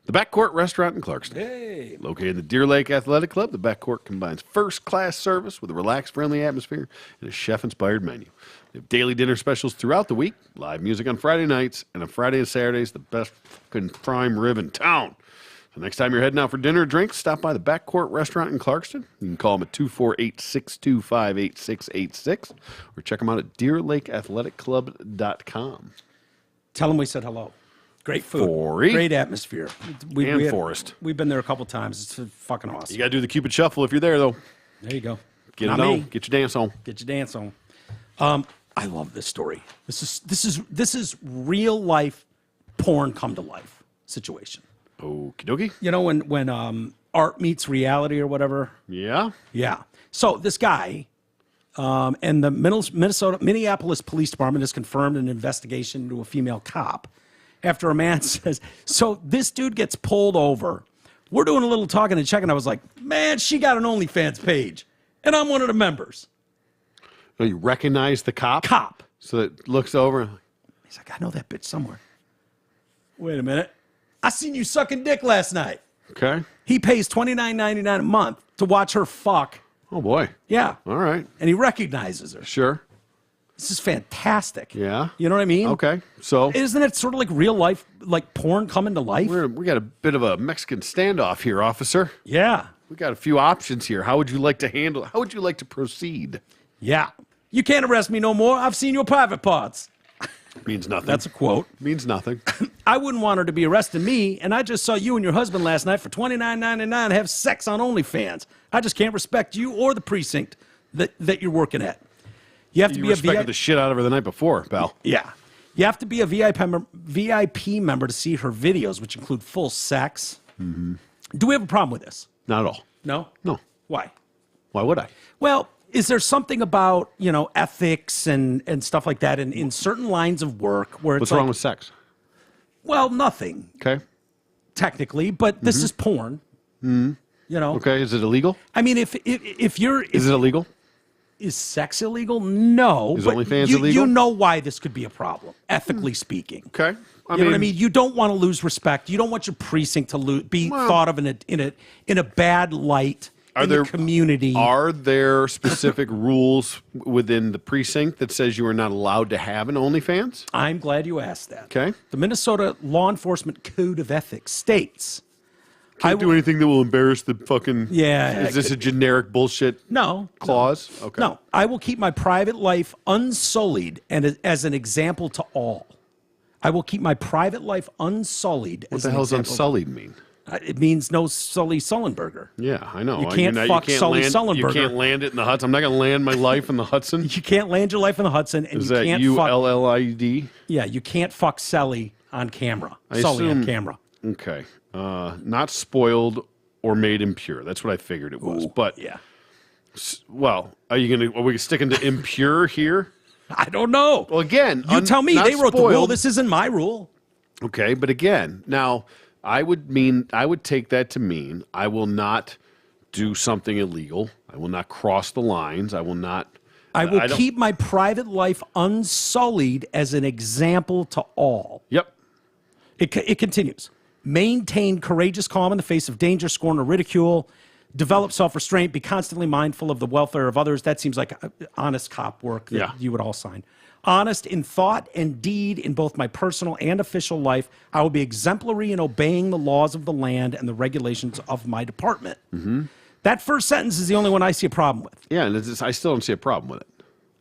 the Backcourt Restaurant in Clarkston. Hey. Located in the Deer Lake Athletic Club, the Backcourt combines first-class service with a relaxed, friendly atmosphere and a chef-inspired menu. They have daily dinner specials throughout the week, live music on Friday nights, and on Friday and Saturdays, the best fucking prime rib in town. So next time you're heading out for dinner or drinks, stop by the Backcourt Restaurant in Clarkston. You can call them at 248-625-8686 or check them out at DeerLakeAthleticClub.com. Tell them we said hello. Great food. Forey. Great atmosphere. And Forrest. We've been there a couple times. It's fucking awesome. You got to do the Cupid Shuffle if you're there, though. There you go. Get Not it on. me. Get your dance on. Get your dance on. I love this story. This is real life porn come to life situation. Okie dokie. You know when art meets reality or whatever. Yeah. Yeah. So this guy and the Minneapolis Police Department has confirmed an investigation into a female cop after a man says, so this dude gets pulled over. We're doing a little talking and checking. I was like, man, she got an OnlyFans page. And I'm one of the members. Oh, you recognize the cop? So it looks over. He's like, I know that bitch somewhere. Wait a minute. I seen you sucking dick last night. Okay. He pays $29.99 a month to watch her fuck. Oh, boy. Yeah. All right. And he recognizes her. Sure. This is fantastic. Yeah. You know what I mean? Okay. So Isn't it sort of like real life, like porn coming to life? we got a bit of a Mexican standoff here, officer. Yeah. We got a few options here. How would you like to proceed? Yeah. You can't arrest me no more. I've seen your private parts. Means nothing. That's a quote. Means nothing. I wouldn't want her to be arresting me, and I just saw you and your husband last night for $29.99 have sex on OnlyFans. I just can't respect you or the precinct that you're working at. You have to You be a respected VIP. the shit out of her the night before, pal. Yeah. You have to be a VIP member to see her videos, which include full sex. Mm-hmm. Do we have a problem with this? Not at all. No? No. Why? Why would I? Well, is there something about, ethics and stuff like that in certain lines of work where it's What's like, wrong with sex? well, nothing. Okay. technically, but this is porn. You know. Okay, is it illegal? I mean, if Is it illegal? is sex illegal? No. Is but OnlyFans you, illegal? You know why this could be a problem, ethically speaking. Okay. You know what I mean? You don't want to lose respect. You don't want your precinct to be thought of in a bad light in the community. Are there specific rules within the precinct that says you are not allowed to have an OnlyFans? I'm glad you asked that. Okay. The Minnesota Law Enforcement Code of Ethics states. Can't do anything that will embarrass the fucking. Yeah. Is this a generic bullshit clause? No, Okay. no. I will keep my private life unsullied and as an example to all. I will keep my private life unsullied. What the hell does unsullied mean? It means no Sully Sullenberger. Yeah, I know. You can't fuck Sully Sullenberger. You can't land it in the Hudson. I'm not going to land my life in the Hudson. You can't land your life in the Hudson, and Is you that can't ULLID? Yeah, you can't fuck Sully on camera. Sully on camera. Okay. Not spoiled or made impure. That's what I figured it was. But yeah. Well, are we sticking to impure here? I don't know. Well, again, you tell me. Not They wrote spoiled. the rule. This isn't my rule. Okay, but again, now I would take that to mean I will not do something illegal. I will not cross the lines. I will not. I will keep my private life unsullied as an example to all. Yep. It continues. Maintain courageous calm in the face of danger, scorn, or ridicule. Develop self-restraint. Be constantly mindful of the welfare of others. That seems like honest cop work that you would all sign. Honest in thought and deed in both my personal and official life. I will be exemplary in obeying the laws of the land and the regulations of my department. Mm-hmm. That first sentence is the only one I see a problem with. Yeah, and I still don't see a problem with it.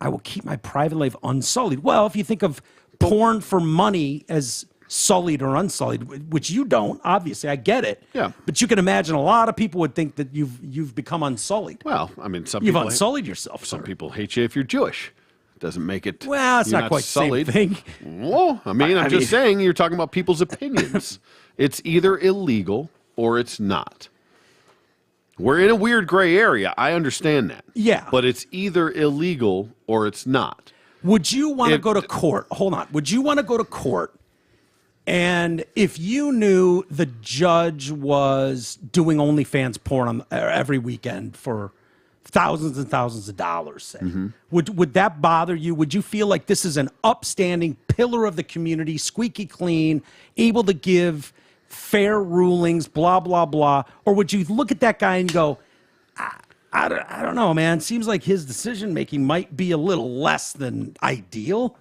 I will keep my private life unsullied. Well, if you think of porn for money as sullied or unsullied, which you don't, obviously, I get it. Yeah. But you can imagine a lot of people would think that you've become unsullied. Well, I mean, You've unsullied yourself. Some sir. people hate you if you're Jewish. Doesn't make it. Well, it's you're not quite sullied. the same thing. Well, I mean, I'm just saying you're talking about people's opinions. It's either illegal or it's not. We're in a weird gray area. I understand that. Yeah. But it's either illegal or it's not. Would you want to go to court? Hold on. Would you want to go to court? And if you knew the judge was doing OnlyFans porn every weekend for thousands and thousands of dollars, say, would that bother you? Would you feel like this is an upstanding pillar of the community, squeaky clean, able to give fair rulings, blah, blah, blah? Or would you look at that guy and go, I don't know, man. Seems like his decision-making might be a little less than ideal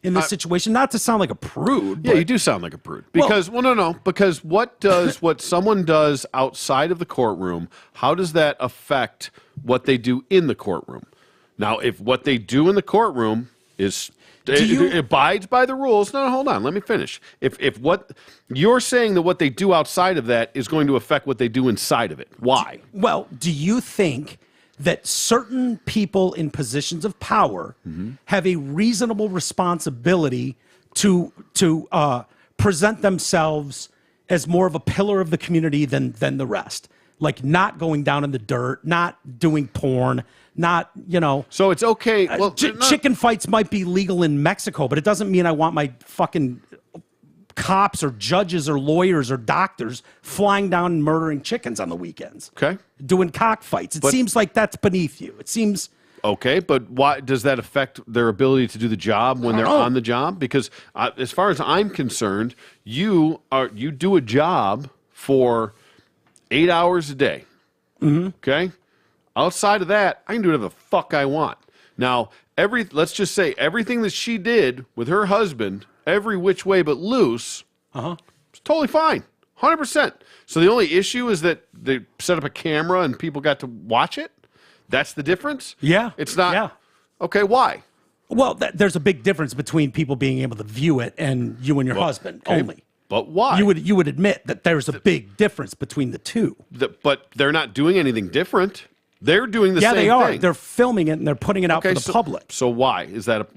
in this situation. Not to sound like a prude. Yeah, you do sound like a prude. Because, no. Because what someone does outside of the courtroom, how does that affect what they do in the courtroom? Now, if what they do in the courtroom is it abides by the rules. No, hold on. Let me finish. If what you're saying that what they do outside of that is going to affect what they do inside of it. Why? Do you think that certain people in positions of power have a reasonable responsibility to present themselves as more of a pillar of the community than the rest? Like not going down in the dirt, not doing porn, not, So it's okay. Well, chicken fights might be legal in Mexico, but it doesn't mean I want my fucking cops or judges or lawyers or doctors flying down and murdering chickens on the weekends. Okay. Doing cockfights. It seems like that's beneath you. It seems... Okay, but why does that affect their ability to do the job when they're on the job? Because as far as I'm concerned, you do a job for 8 hours a day. Okay? Outside of that, I can do whatever the fuck I want. Now, let's just say everything that she did with her husband, every which way but loose, it's totally fine. 100%. So the only issue is that they set up a camera and people got to watch it? That's the difference? Yeah. It's not. Yeah. Okay, why? Well, there's a big difference between people being able to view it and you and your husband only. But why? You would admit that there's a big difference between the two. But they're not doing anything different. They're doing the same thing. Yeah, they are. They're filming it and they're putting it out for the public. So why?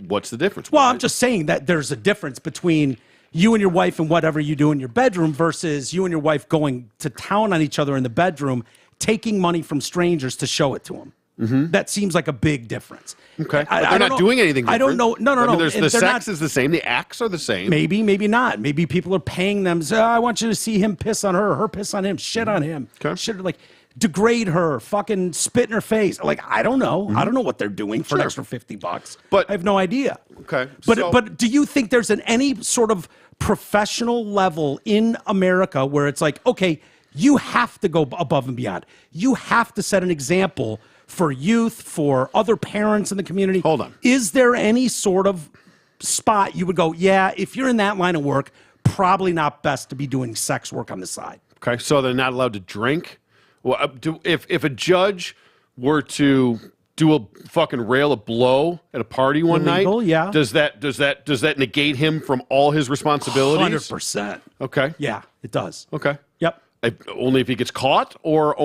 What's the difference? Well, I'm just saying that there's a difference between you and your wife and whatever you do in your bedroom versus you and your wife going to town on each other in the bedroom, taking money from strangers to show it to them. That seems like a big difference. Okay. But they're not doing anything different. I don't know. No. I mean, the sex is the same. The acts are the same. Maybe, maybe not. Maybe people are paying them. So, I want you to see him piss on her piss on him, shit on him. Okay. Shit, like degrade her, fucking spit in her face. Like, I don't know. I don't know what they're doing for an extra $50. But I have no idea. Okay. But do you think there's any sort of professional level in America where it's like, okay, you have to go above and beyond. You have to set an example for youth, for other parents in the community. Hold on. Is there any sort of spot you would go, yeah, if you're in that line of work, probably not best to be doing sex work on the side? Okay. So they're not allowed to drink? Well, if a judge were to do a fucking rail a blow at a party one Illegal, night, yeah. does that negate him from all his responsibilities? 100%. Okay. Yeah, it does. Okay. Yep. Only if he gets caught, or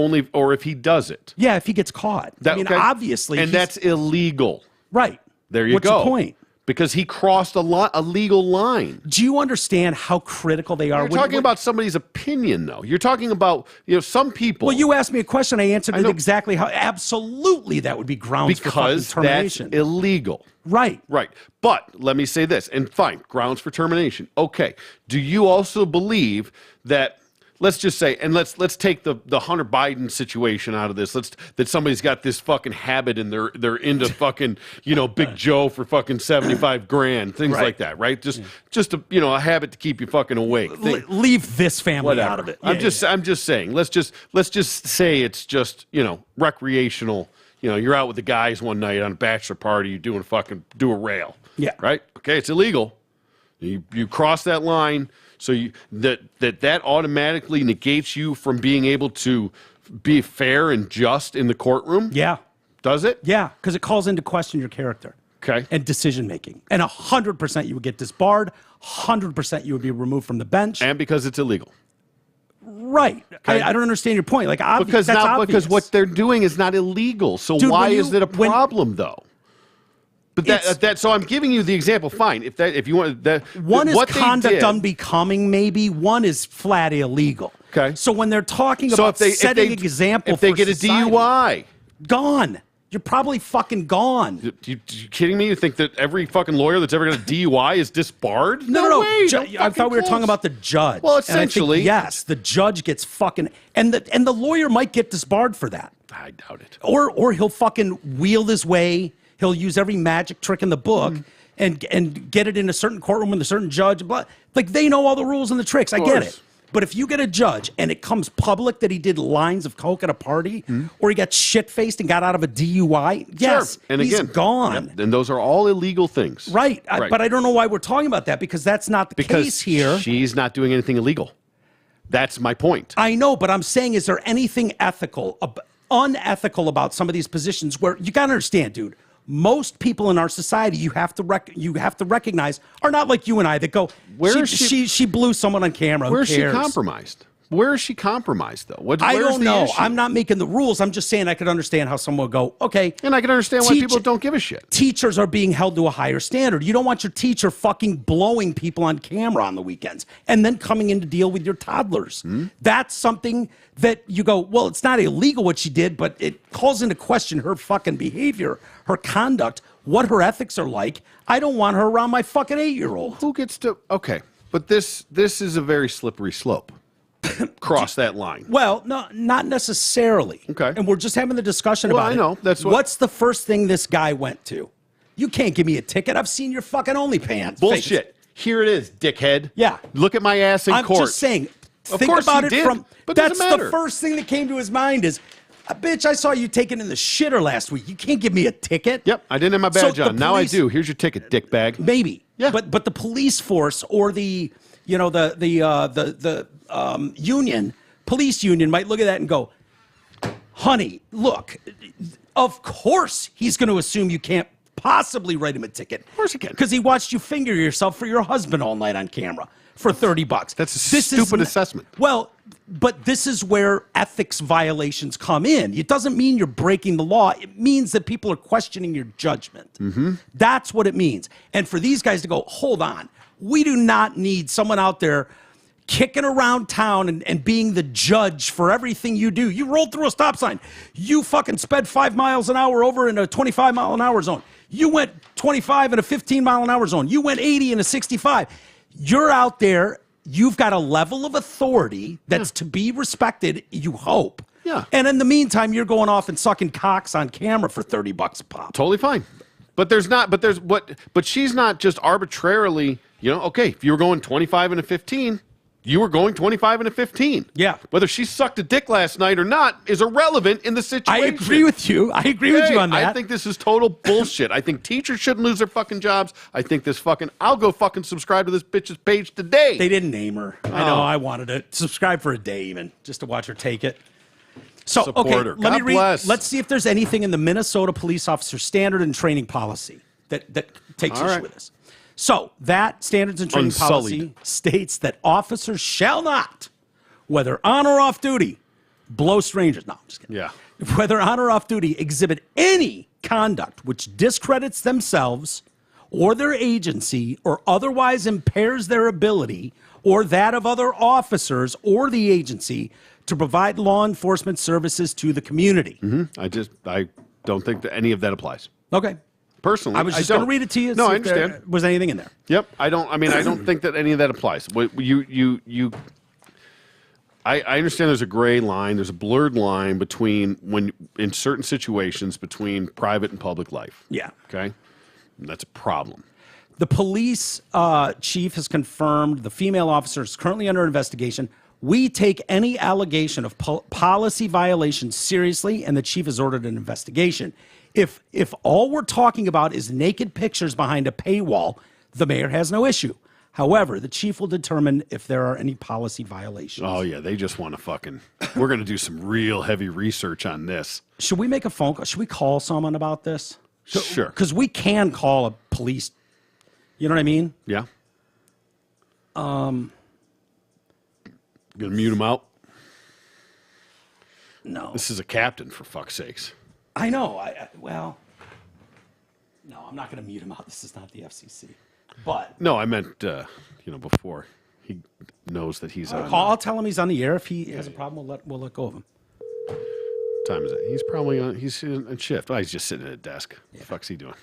if he does it. Yeah, if he gets caught. I mean, Okay. obviously. And that's illegal. right. There you What's go. the point? Because he crossed a legal line. Do you understand how critical they are? You're talking about somebody's opinion, though. You're talking about some people. Well, you asked me a question. I answered it know. exactly how. Absolutely, that would be grounds for fucking because that's termination. illegal. Right. Right. But let me say this, and fine, grounds for termination. Okay. Do you also believe that, let's just say, and let's take the Hunter Biden situation out of this. That somebody's got this fucking habit and they're into fucking, Big Joe for fucking 75 grand, things Right. like that, right? Just a habit to keep you fucking awake. Leave this family Whatever. out of it. I'm just saying. Let's just say it's just recreational. You're out with the guys one night on a bachelor party. You're doing do a rail. Yeah. Right. Okay. It's illegal. You cross that line. So that automatically negates you from being able to be fair and just in the courtroom. Yeah. Does it? Yeah, because it calls into question your character. Okay. And decision making. And 100% you would get disbarred. 100% you would be removed from the bench. And because it's illegal. Right. Okay. I don't understand your point. Like, Because that's now, obvious. because what they're doing is not illegal. So Dude, why when is you- it a when- problem though? But so I'm giving you the example. Fine, if you want that, one is what they conduct did- unbecoming, maybe. One is flat illegal. Okay. So when they're talking So about setting example, if they for get a society, DUI, gone. You're probably fucking gone. you kidding me? You think that every fucking lawyer that's ever got a DUI is disbarred? No. way. I thought we were talking about the judge. Well, And I think, essentially. yes, the judge gets fucking, and the lawyer might get disbarred for that, I doubt it. or he'll fucking wield his way. He'll use every magic trick in the book and get it in a certain courtroom with a certain judge. Blah. Like, they know all the rules and the tricks. I get course. it. But if you get a judge and it comes public that he did lines of coke at a party, or he got shit-faced and got out of a DUI, yes, Sure. And he's again, gone. yep, and those are all illegal things. Right. But I don't know why we're talking about that, because that's not the Because case here. she's not doing anything illegal. That's my point. I know, but I'm saying, is there anything unethical about some of these positions where you got to understand, dude? Most people in our society, you have to recognize, are not like you and I that go, Where is she blew someone on camera. Where is Who she cares? compromised? Where is she compromised, though? I where's don't the know. issue? I'm not making the rules. I'm just saying I could understand how someone would go, okay. And I can understand why people don't give a shit. Teachers are being held to a higher standard. You don't want your teacher fucking blowing people on camera on the weekends and then coming in to deal with your toddlers. That's something that you go, well, it's not illegal what she did, but it calls into question her fucking behavior, her conduct, what her ethics are like. I don't want her around my fucking 8-year-old. Who gets to? Okay, but this is a very slippery slope. Cross that line. Well, no, not necessarily. Okay. And we're just having the discussion Well, about I it. know. That's What's the first thing this guy went to? You can't give me a ticket. I've seen your fucking OnlyPants. Bullshit. Here it is, dickhead. Yeah. Look at my ass in I'm court. just saying. Of Think course about he it did, from. but That's doesn't the matter. first thing that came to his mind is, bitch, I saw you taking in the shitter last week. You can't give me a ticket. Yep, I didn't have my So badge the on. Now I police- do. Here's your ticket, dickbag. Maybe. Yeah. But the police force or the police union might look at that and go, honey, look, of course he's going to assume you can't possibly write him a ticket. Of course he can. Because he watched you finger yourself for your husband all night on camera for $30. That's a stupid assessment. Well, but this is where ethics violations come in. It doesn't mean you're breaking the law. It means that people are questioning your judgment. That's what it means. And for these guys to go, hold on, we do not need someone out there kicking around town and being the judge for everything you do. You rolled through a stop sign. You fucking sped 5 miles an hour over in a 25 mile an hour zone. You went 25 in a 15 mile an hour zone. You went 80 in a 65. You're out there. You've got a level of authority that's to be respected, you hope. Yeah. And in the meantime, you're going off and sucking cocks on camera for $30 a pop. Totally fine. But she's not just arbitrarily, okay, if you were going 25 and a 15, you were going 25 and a 15. Yeah. Whether she sucked a dick last night or not is irrelevant in the situation. I agree with you. I agree with you on that. I think this is total bullshit. I think teachers shouldn't lose their fucking jobs. I think I'll go fucking subscribe to this bitch's page today. They didn't name her. I know. I wanted to subscribe for a day even, just to watch her take it. So, Support okay, her. let me God read. bless. Let's see if there's anything in the Minnesota police officer standard and training policy that takes All issue right. with this. So that standards and training policy states that officers shall not, whether on or off duty, blow strangers. No, I'm just kidding. Yeah. Whether on or off duty, exhibit any conduct which discredits themselves or their agency or otherwise impairs their ability or that of other officers or the agency to provide law enforcement services to the community. Mm-hmm. I don't think that any of that applies. Okay. Personally, I was just going to read it to you. No, see I if there understand. was anything in there? Yep. I don't think that any of that applies. I understand there's a gray line, there's a blurred line between in certain situations between private and public life. Yeah. Okay. And that's a problem. The police chief has confirmed the female officer is currently under investigation. We take any allegation of policy violation seriously, and the chief has ordered an investigation. If all we're talking about is naked pictures behind a paywall, the mayor has no issue. However, the chief will determine if there are any policy violations. Oh, yeah. They just want to we're going to do some real heavy research on this. Should we make a phone call? Should we call someone about this? Sure. Because we can call a police. You know what I mean? Yeah. Gonna mute him out? No. This is a captain, for fuck's sakes. I know. No, I'm not going to mute him out. This is not the FCC. But No, I meant, before he knows that he's on. I'll tell him he's on the air. If he has a problem, we'll let go of him. Time is it? He's probably he's in shift. Oh, he's just sitting at a desk. What the fuck's he doing?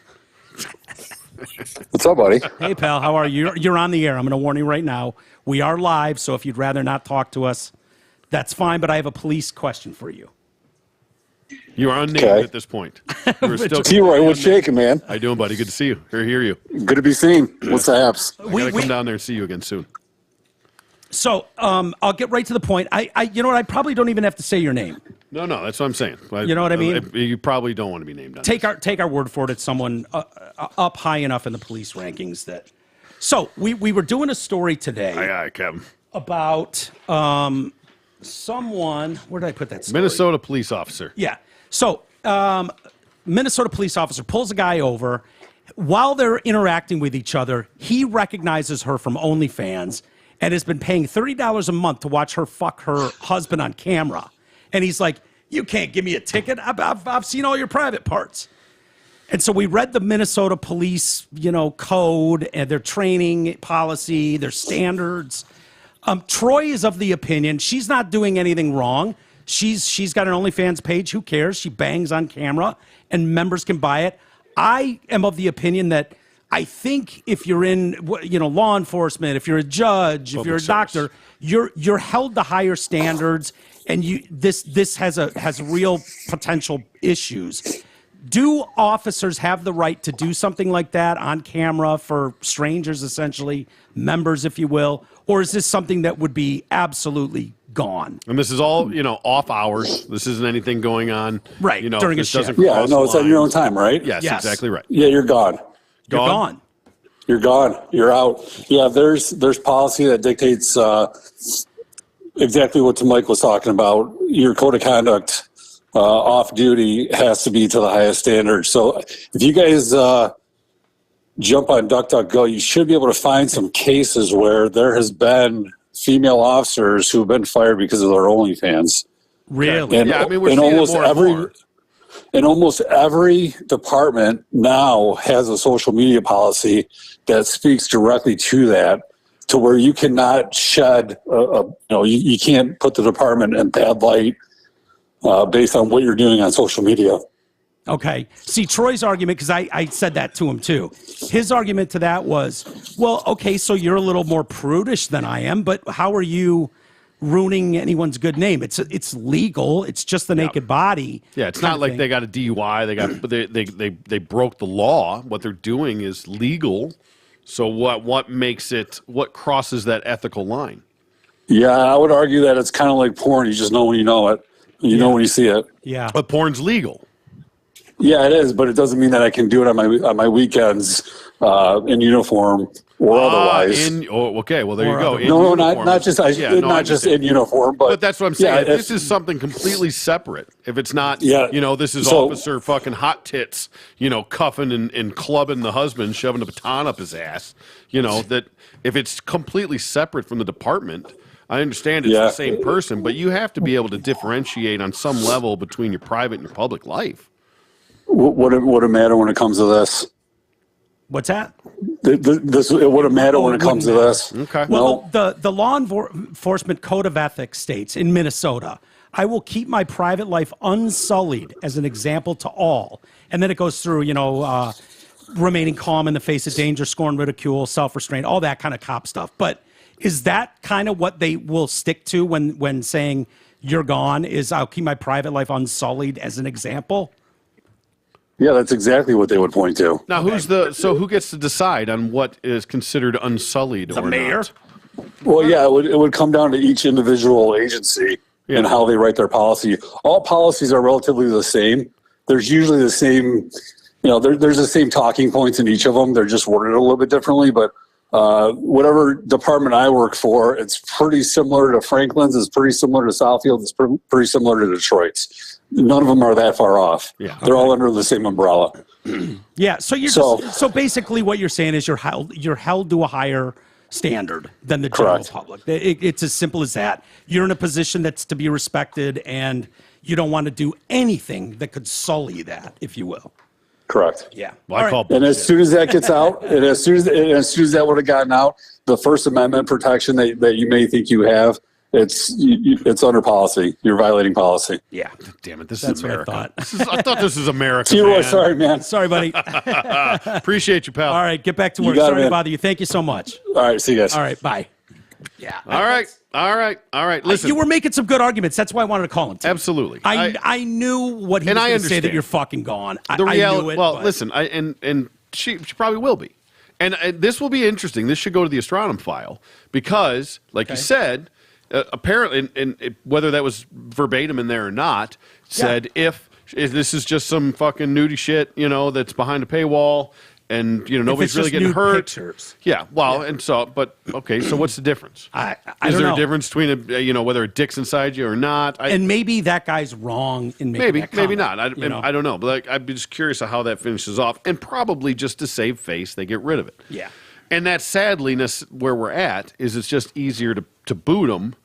What's up, buddy? Hey, pal, how are you? You're on the air. I'm going to warn you right now. We are live, so if you'd rather not talk to us, that's fine. But I have a police question for you. You are unnamed Okay. at this point. You're still T-Roy, what's shaking, man? How you doing, buddy? Good to see you. Or hear you. Good to be seen. What's the apps? I gotta come down there and see you again soon. So I'll get right to the point. You know what? I probably don't even have to say your name. No, that's what I'm saying. You know what I mean? You probably don't want to be named on Take this. our word for it. It's someone up high enough in the police rankings that. So we were doing a story today Aye, Kevin. about someone. Where did I put that story? Minnesota police officer. Yeah. So Minnesota police officer pulls a guy over. While they're interacting with each other, he recognizes her from OnlyFans and has been paying $30 a month to watch her fuck her husband on camera. And he's like, you can't give me a ticket. I've seen all your private parts. And so we read the Minnesota police, code and their training policy, their standards. Troy is of the opinion she's not doing anything wrong. She's got an OnlyFans page. Who cares? She bangs on camera and members can buy it. I am of the opinion that I think if you're in, law enforcement, if you're a judge, if you're a doctor, you're held to higher standards, and this has real potential issues. Do officers have the right to do something like that on camera for strangers, essentially, members, if you will, or is this something that would be absolutely gone? And this is all, off hours. This isn't anything going on. Right, during a this shift. doesn't Yeah, cross no, it's on your own lines. time, right? Yes, Yes. exactly right. Yeah, you're gone. You're gone. You're gone. You're out. Yeah, there's policy that dictates exactly what Tim Mike was talking about. Your code of conduct off duty has to be to the highest standard. So if you guys jump on DuckDuckGo, you should be able to find some cases where there has been female officers who have been fired because of their OnlyFans. Really? And, Yeah, I mean, we're and seeing almost more and every more. and almost every department now has a social media policy that speaks directly to that. to where you cannot shed, you can't put the department in bad light based on what you're doing on social media. Okay. See, Troy's argument, because I said that to him too. His argument to that was, well, okay, so you're a little more prudish than I am, but how are you ruining anyone's good name? It's legal. It's just the naked body. Yeah, it's not like they got a DUI. They broke the law. What they're doing is legal. So what makes it, what crosses that ethical line? Yeah, I would argue that it's kind of like porn. You just know when you know it. You know when you see it. Yeah. But porn's legal. Yeah, it is, but it doesn't mean that I can do it on my weekends in uniform or otherwise. Okay, well there you go. No, not just in uniform, but that's what I'm saying. Yeah, this is something completely separate. If it's not, this is So- officer fucking hot tits, cuffing and clubbing the husband, shoving a baton up his ass. That if it's completely separate from the department. I understand it's the same person, but you have to be able to differentiate on some level between your private and your public life. Would it matter when it comes to this? What's that? It wouldn't matter when it comes to this. Okay. Well, the law enforcement code of ethics states in Minnesota, I will keep my private life unsullied as an example to all. And then it goes through, remaining calm in the face of danger, scorn, ridicule, self-restraint, all that kind of cop stuff. But is that kind of what they will stick to when saying you're gone, is I'll keep my private life unsullied as an example? Yeah, that's exactly what they would point to. Now, who gets to decide on what is considered unsullied or mayor? not? Well, yeah, it would come down to each individual agency and how they write their policy. All policies are relatively the same. There's usually the same, there's the same talking points in each of them. They're just worded a little bit differently, but whatever department I work for, it's pretty similar to Franklin's, it's pretty similar to Southfield, it's pretty similar to Detroit's. None of them are that far off. Yeah. They're all under the same umbrella. Yeah. So basically what you're saying is you're held to a higher standard than the general public. It's as simple as that. You're in a position that's to be respected, and you don't want to do anything that could sully that, if you will. Correct. Yeah. Well, and as soon as that gets out, and as soon as that would have gotten out, the First Amendment protection that you may think you have, it's under policy. You're violating policy. Yeah. Damn it. This is America. What I thought. I thought this was America. T-Roy, sorry, man. Sorry, buddy. Appreciate you, pal. All right. Get back to work. Sorry to bother you. Thank you so much. All right. See you guys. All right. Bye. Yeah. All right. Listen. You were making some good arguments. That's why I wanted to call him. Absolutely. I knew what he was going to say, that you're fucking gone. I knew it. Well, listen, and she probably will be. And this will be interesting. This should go to the Astronom file because, like you said, apparently, and whether that was verbatim in there or not, said if this is just some fucking nudie shit, that's behind a paywall, and nobody's really getting hurt. Pictures. Yeah, well, and so, but okay, so what's the difference? I is don't there know. a difference between whether a dick's inside you or not? And maybe that guy's wrong in making that maybe comment, not. I don't know, but I'd be just curious of how that finishes off, and probably just to save face, they get rid of it. Yeah. And that sadliness where we're at is it's just easier to boot them,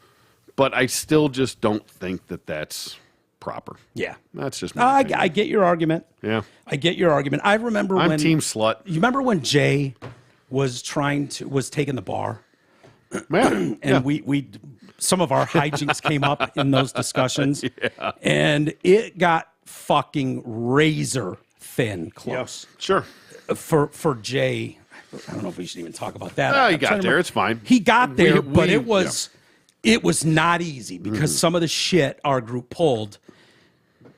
but I still just don't think that that's proper. Yeah. That's just my opinion. I get your argument. Yeah. I get your argument. I remember I'm when team slut. You remember when Jay was taking the bar? Man. And we some of our hijinks came up in those discussions. Yeah. And it got fucking razor thin close. Sure. For Jay, I don't know if we should even talk about that. Oh, he got there. It's fine. He got there, but we- it was not easy because some of the shit our group pulled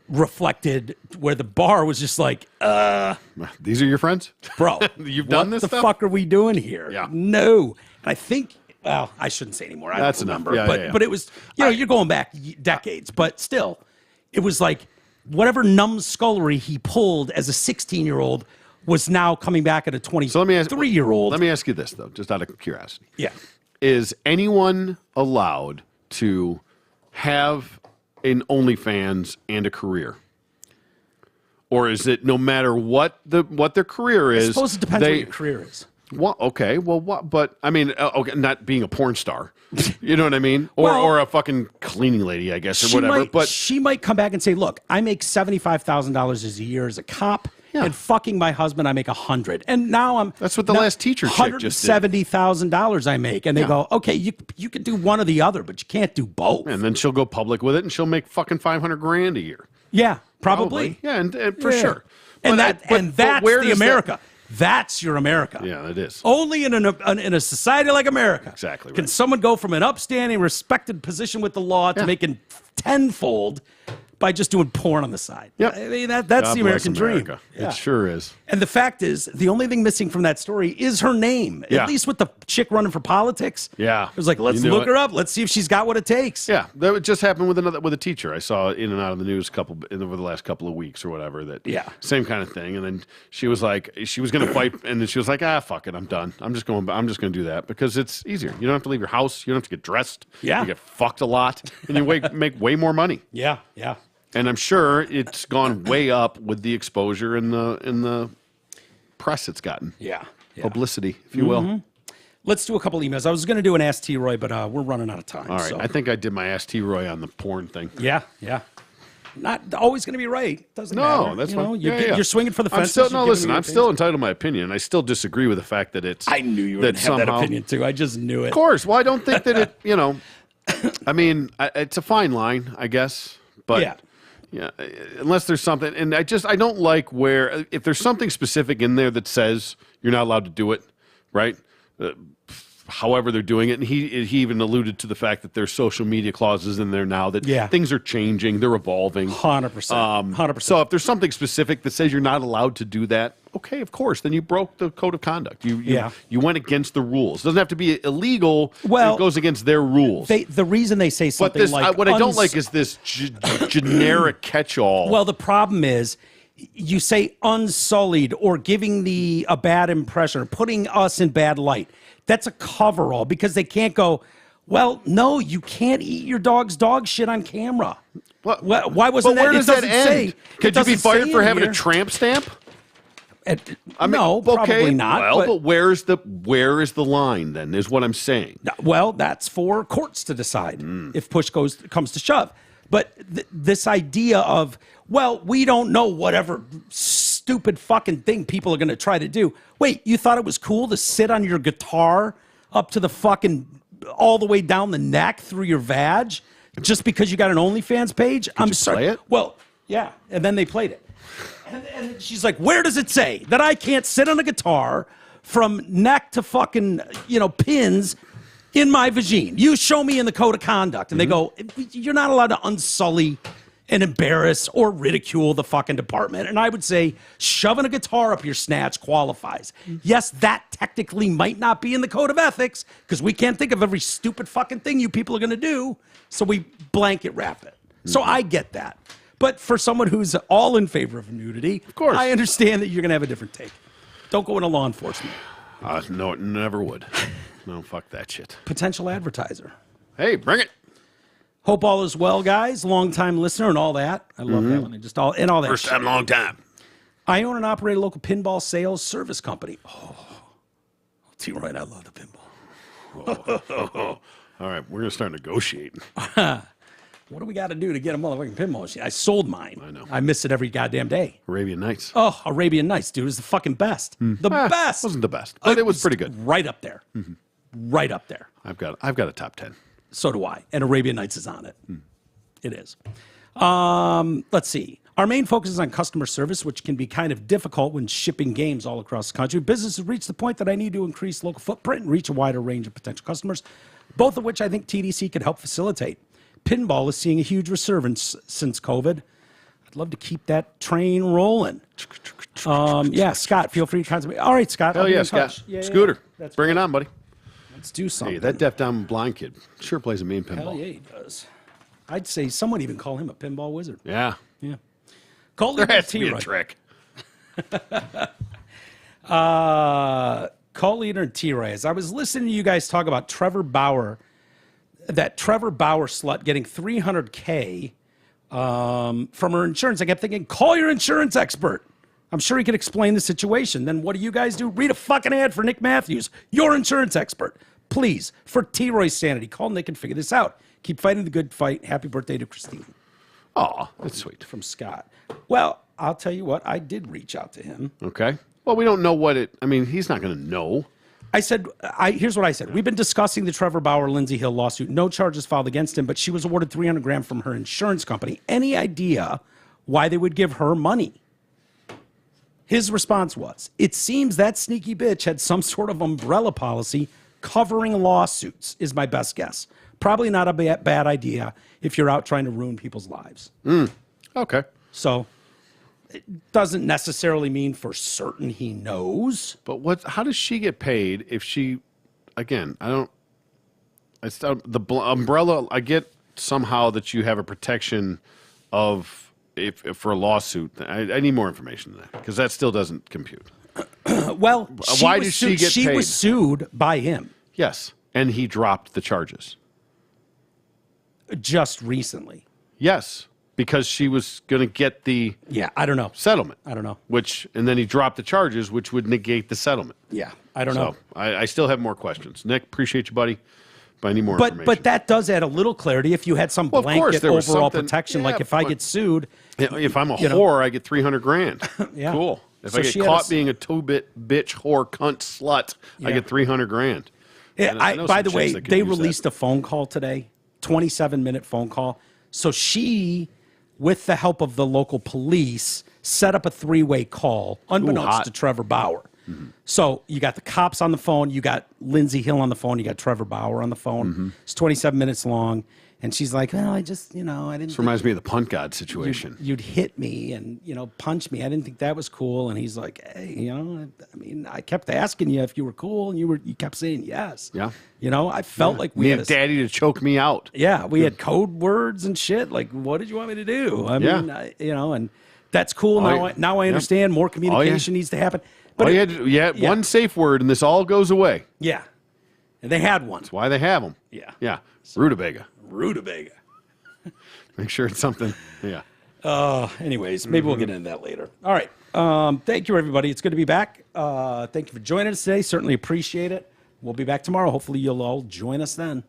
reflected where the bar was just like, These are your friends? bro, You've done this What the stuff? fuck are we doing here? Yeah. No. And I think, well, I shouldn't say anymore. I That's don't enough. remember. Yeah, but it was, you're going back decades, but still, it was like whatever numbskullery he pulled as a 16-year-old was now coming back at a 23-year-old. Let me ask you this, though, just out of curiosity. Yeah. Is anyone allowed to have an OnlyFans and a career? Or is it no matter what their career is? I suppose it depends what your career is. Well, okay. Well, what? But I mean, okay, not being a porn star. You know what I mean? Or a fucking cleaning lady, I guess, or whatever. But she might come back and say, "Look, I make $75,000 a year as a cop, and fucking my husband, I make $100. And now That's what the last teacher chick just did. $170,000 I make. And they go, okay, you can do one or the other, but you can't do both. And then she'll go public with it, and she'll make fucking $500,000 a year. Yeah, probably. Yeah, and for sure. And But that's where the does America. That's your America. Yeah, it is. Only in a society like America Exactly can right. someone go from an upstanding, respected position with the law to making tenfold by just doing porn on the side. Yep. I mean, that's God the bless American dream. America. Yeah. It sure is. And the fact is, the only thing missing from that story is her name. Yeah. At least with the chick running for politics. Yeah. It was like, let's You knew look it. her up. Let's see if she's got what it takes. Yeah, that just happened with a teacher. I saw in and out of the news over the last couple of weeks or whatever. Same kind of thing. And then she was like, she was going to fight, and then she was like, fuck it, I'm done. I'm just going to do that because it's easier. You don't have to leave your house. You don't have to get dressed. Yeah. You get fucked a lot, and you make way more money. Yeah, yeah. And I'm sure it's gone way up with the exposure and the press it's gotten. Yeah. Publicity, if you will. Let's do a couple emails. I was going to do an Ask T. Roy, but we're running out of time. All right. So. I think I did my Ask T. Roy on the porn thing. Yeah. Not always going to be right. Doesn't No, matter. that's you know, fine. You're swinging for the fences. I'm still entitled to my opinion. I still disagree with the fact that it's. I knew you were going to have that opinion too. I just knew it. Of course. Well, I don't think that it. I mean, it's a fine line, I guess. But yeah, unless there's something, and I don't like where if there's something specific in there that says you're not allowed to do it, right? However they're doing it, and he even alluded to the fact that there's social media clauses in there now that things are changing, they're evolving. 100%. 100%. So if there's something specific that says you're not allowed to do that, okay, of course, then you broke the code of conduct. You went against the rules. It doesn't have to be illegal. Well, it goes against their rules. The reason they say something like what I don't like is this generic catch-all. Well, the problem is you say unsullied or giving a bad impression or putting us in bad light. That's a coverall because they can't go, well, no, you can't eat your dog's dog shit on camera. What? Why wasn't but where that? does that end? Could you be fired for having here. a tramp stamp? No, probably not. Well, but where is the line then? Is what I'm saying. Well, that's for courts to decide if push comes to shove. But this idea of, well, we don't know whatever stupid fucking thing people are going to try to do. Wait, you thought it was cool to sit on your guitar up to the fucking all the way down the neck through your vag just because you got an OnlyFans page? I'm sorry. Play it? Well, yeah, and then they played it. And she's like, where does it say that I can't sit on a guitar from neck to fucking, pins in my vagine? You show me in the code of conduct. And they go, you're not allowed to unsully and embarrass or ridicule the fucking department. And I would say shoving a guitar up your snatch qualifies. Yes, that technically might not be in the code of ethics because we can't think of every stupid fucking thing you people are going to do. So we blanket wrap it. So I get that. But for someone who's all in favor of nudity, of course, I understand that you're going to have a different take. Don't go into law enforcement. No, it never would. No, fuck that shit. Potential advertiser. Hey, bring it. Hope all is well, guys. Long-time listener and all that. I love that one. And all that First shit. time, long time. I own and operate a local pinball sales service company. Oh, T-Roy, I love the pinball. All right, we're going to start negotiating. What do we got to do to get a motherfucking pinball machine? I sold mine. I know. I miss it every goddamn day. Arabian Nights. Oh, Arabian Nights, dude, is the fucking best. The best. Wasn't the best, but it was pretty good. Right up there. Right up there. I've got a top 10. So do I. And Arabian Nights is on it. It is. Let's see. Our main focus is on customer service, which can be kind of difficult when shipping games all across the country. Business has reached the point that I need to increase local footprint and reach a wider range of potential customers, both of which I think TDC could help facilitate. Pinball is seeing a huge resurgence since COVID. I'd love to keep that train rolling. Yeah, Scott, feel free to contact me. All right, Scott. Hell yeah, Scott. Scooter. Bring it on, buddy. Let's do something. Hey, that deaf, dumb, blind kid sure plays a mean pinball. Hell yeah, he does. I'd say someone even call him a pinball wizard. Yeah. Yeah. Call There has to be a trick. Call leader and T-Ray. As I was listening to you guys talk about Trevor Bauer, that Trevor Bauer slut getting $300K from her insurance, I kept thinking, call your insurance expert. I'm sure he could explain the situation. Then what do you guys do? Read a fucking ad for Nick Matthews, your insurance expert. Please, for T-Roy's sanity, call Nick and figure this out. Keep fighting the good fight. Happy birthday to Christine. Oh, that's sweet. From Scott. Well, I'll tell you what, I did reach out to him. Okay. Well, we don't know what it. I mean, he's not going to know. I said, here's what I said. We've been discussing the Trevor Bauer, Lindsay Hill lawsuit. No charges filed against him, but she was awarded $300,000 from her insurance company. Any idea why they would give her money? His response was, it seems that sneaky bitch had some sort of umbrella policy covering lawsuits, is my best guess. Probably not a bad idea if you're out trying to ruin people's lives. Okay. So it doesn't necessarily mean for certain he knows. But how does she get paid if she, again, the umbrella, I get somehow that you have a protection of, if for a lawsuit. I need more information than that because that still doesn't compute. Well, why does she get paid? She was sued by him. Yes. And he dropped the charges. Just recently. Yes. Because she was going to get the I don't know. settlement. I don't know. And then he dropped the charges, which would negate the settlement. Yeah, I don't know. I still have more questions. Nick, appreciate you, buddy. But I need more information. But that does add a little clarity if you had some blanket overall protection. Like if I get sued. If I'm a whore, I get $300,000. Yeah. Cool. If I get caught being a two-bit bitch, whore, cunt, slut, I get $300,000. Yeah, by the way, they released a phone call today, 27-minute phone call. So she, with the help of the local police, set up a three-way call, unbeknownst to Trevor Bauer. Mm-hmm. So you got the cops on the phone, you got Lindsay Hill on the phone, you got Trevor Bauer on the phone. Mm-hmm. It's 27 minutes long. And she's like, well, I just, I didn't. This reminds me of the punt god situation. You'd hit me and, punch me. I didn't think that was cool. And he's like, hey, I kept asking you if you were cool and you kept saying yes. Yeah. I felt like we had daddy to choke me out. Yeah. We had code words and shit. Like, what did you want me to do? I mean, and that's cool. Now I understand more communication needs to happen. But one safe word and this all goes away. Yeah. And they had one. That's why they have them. Yeah. Yeah. Rutabaga. Make sure it's something. Yeah. Anyways, maybe we'll get into that later. All right. Thank you, everybody. It's good to be back. Thank you for joining us today. Certainly appreciate it. We'll be back tomorrow. Hopefully you'll all join us then.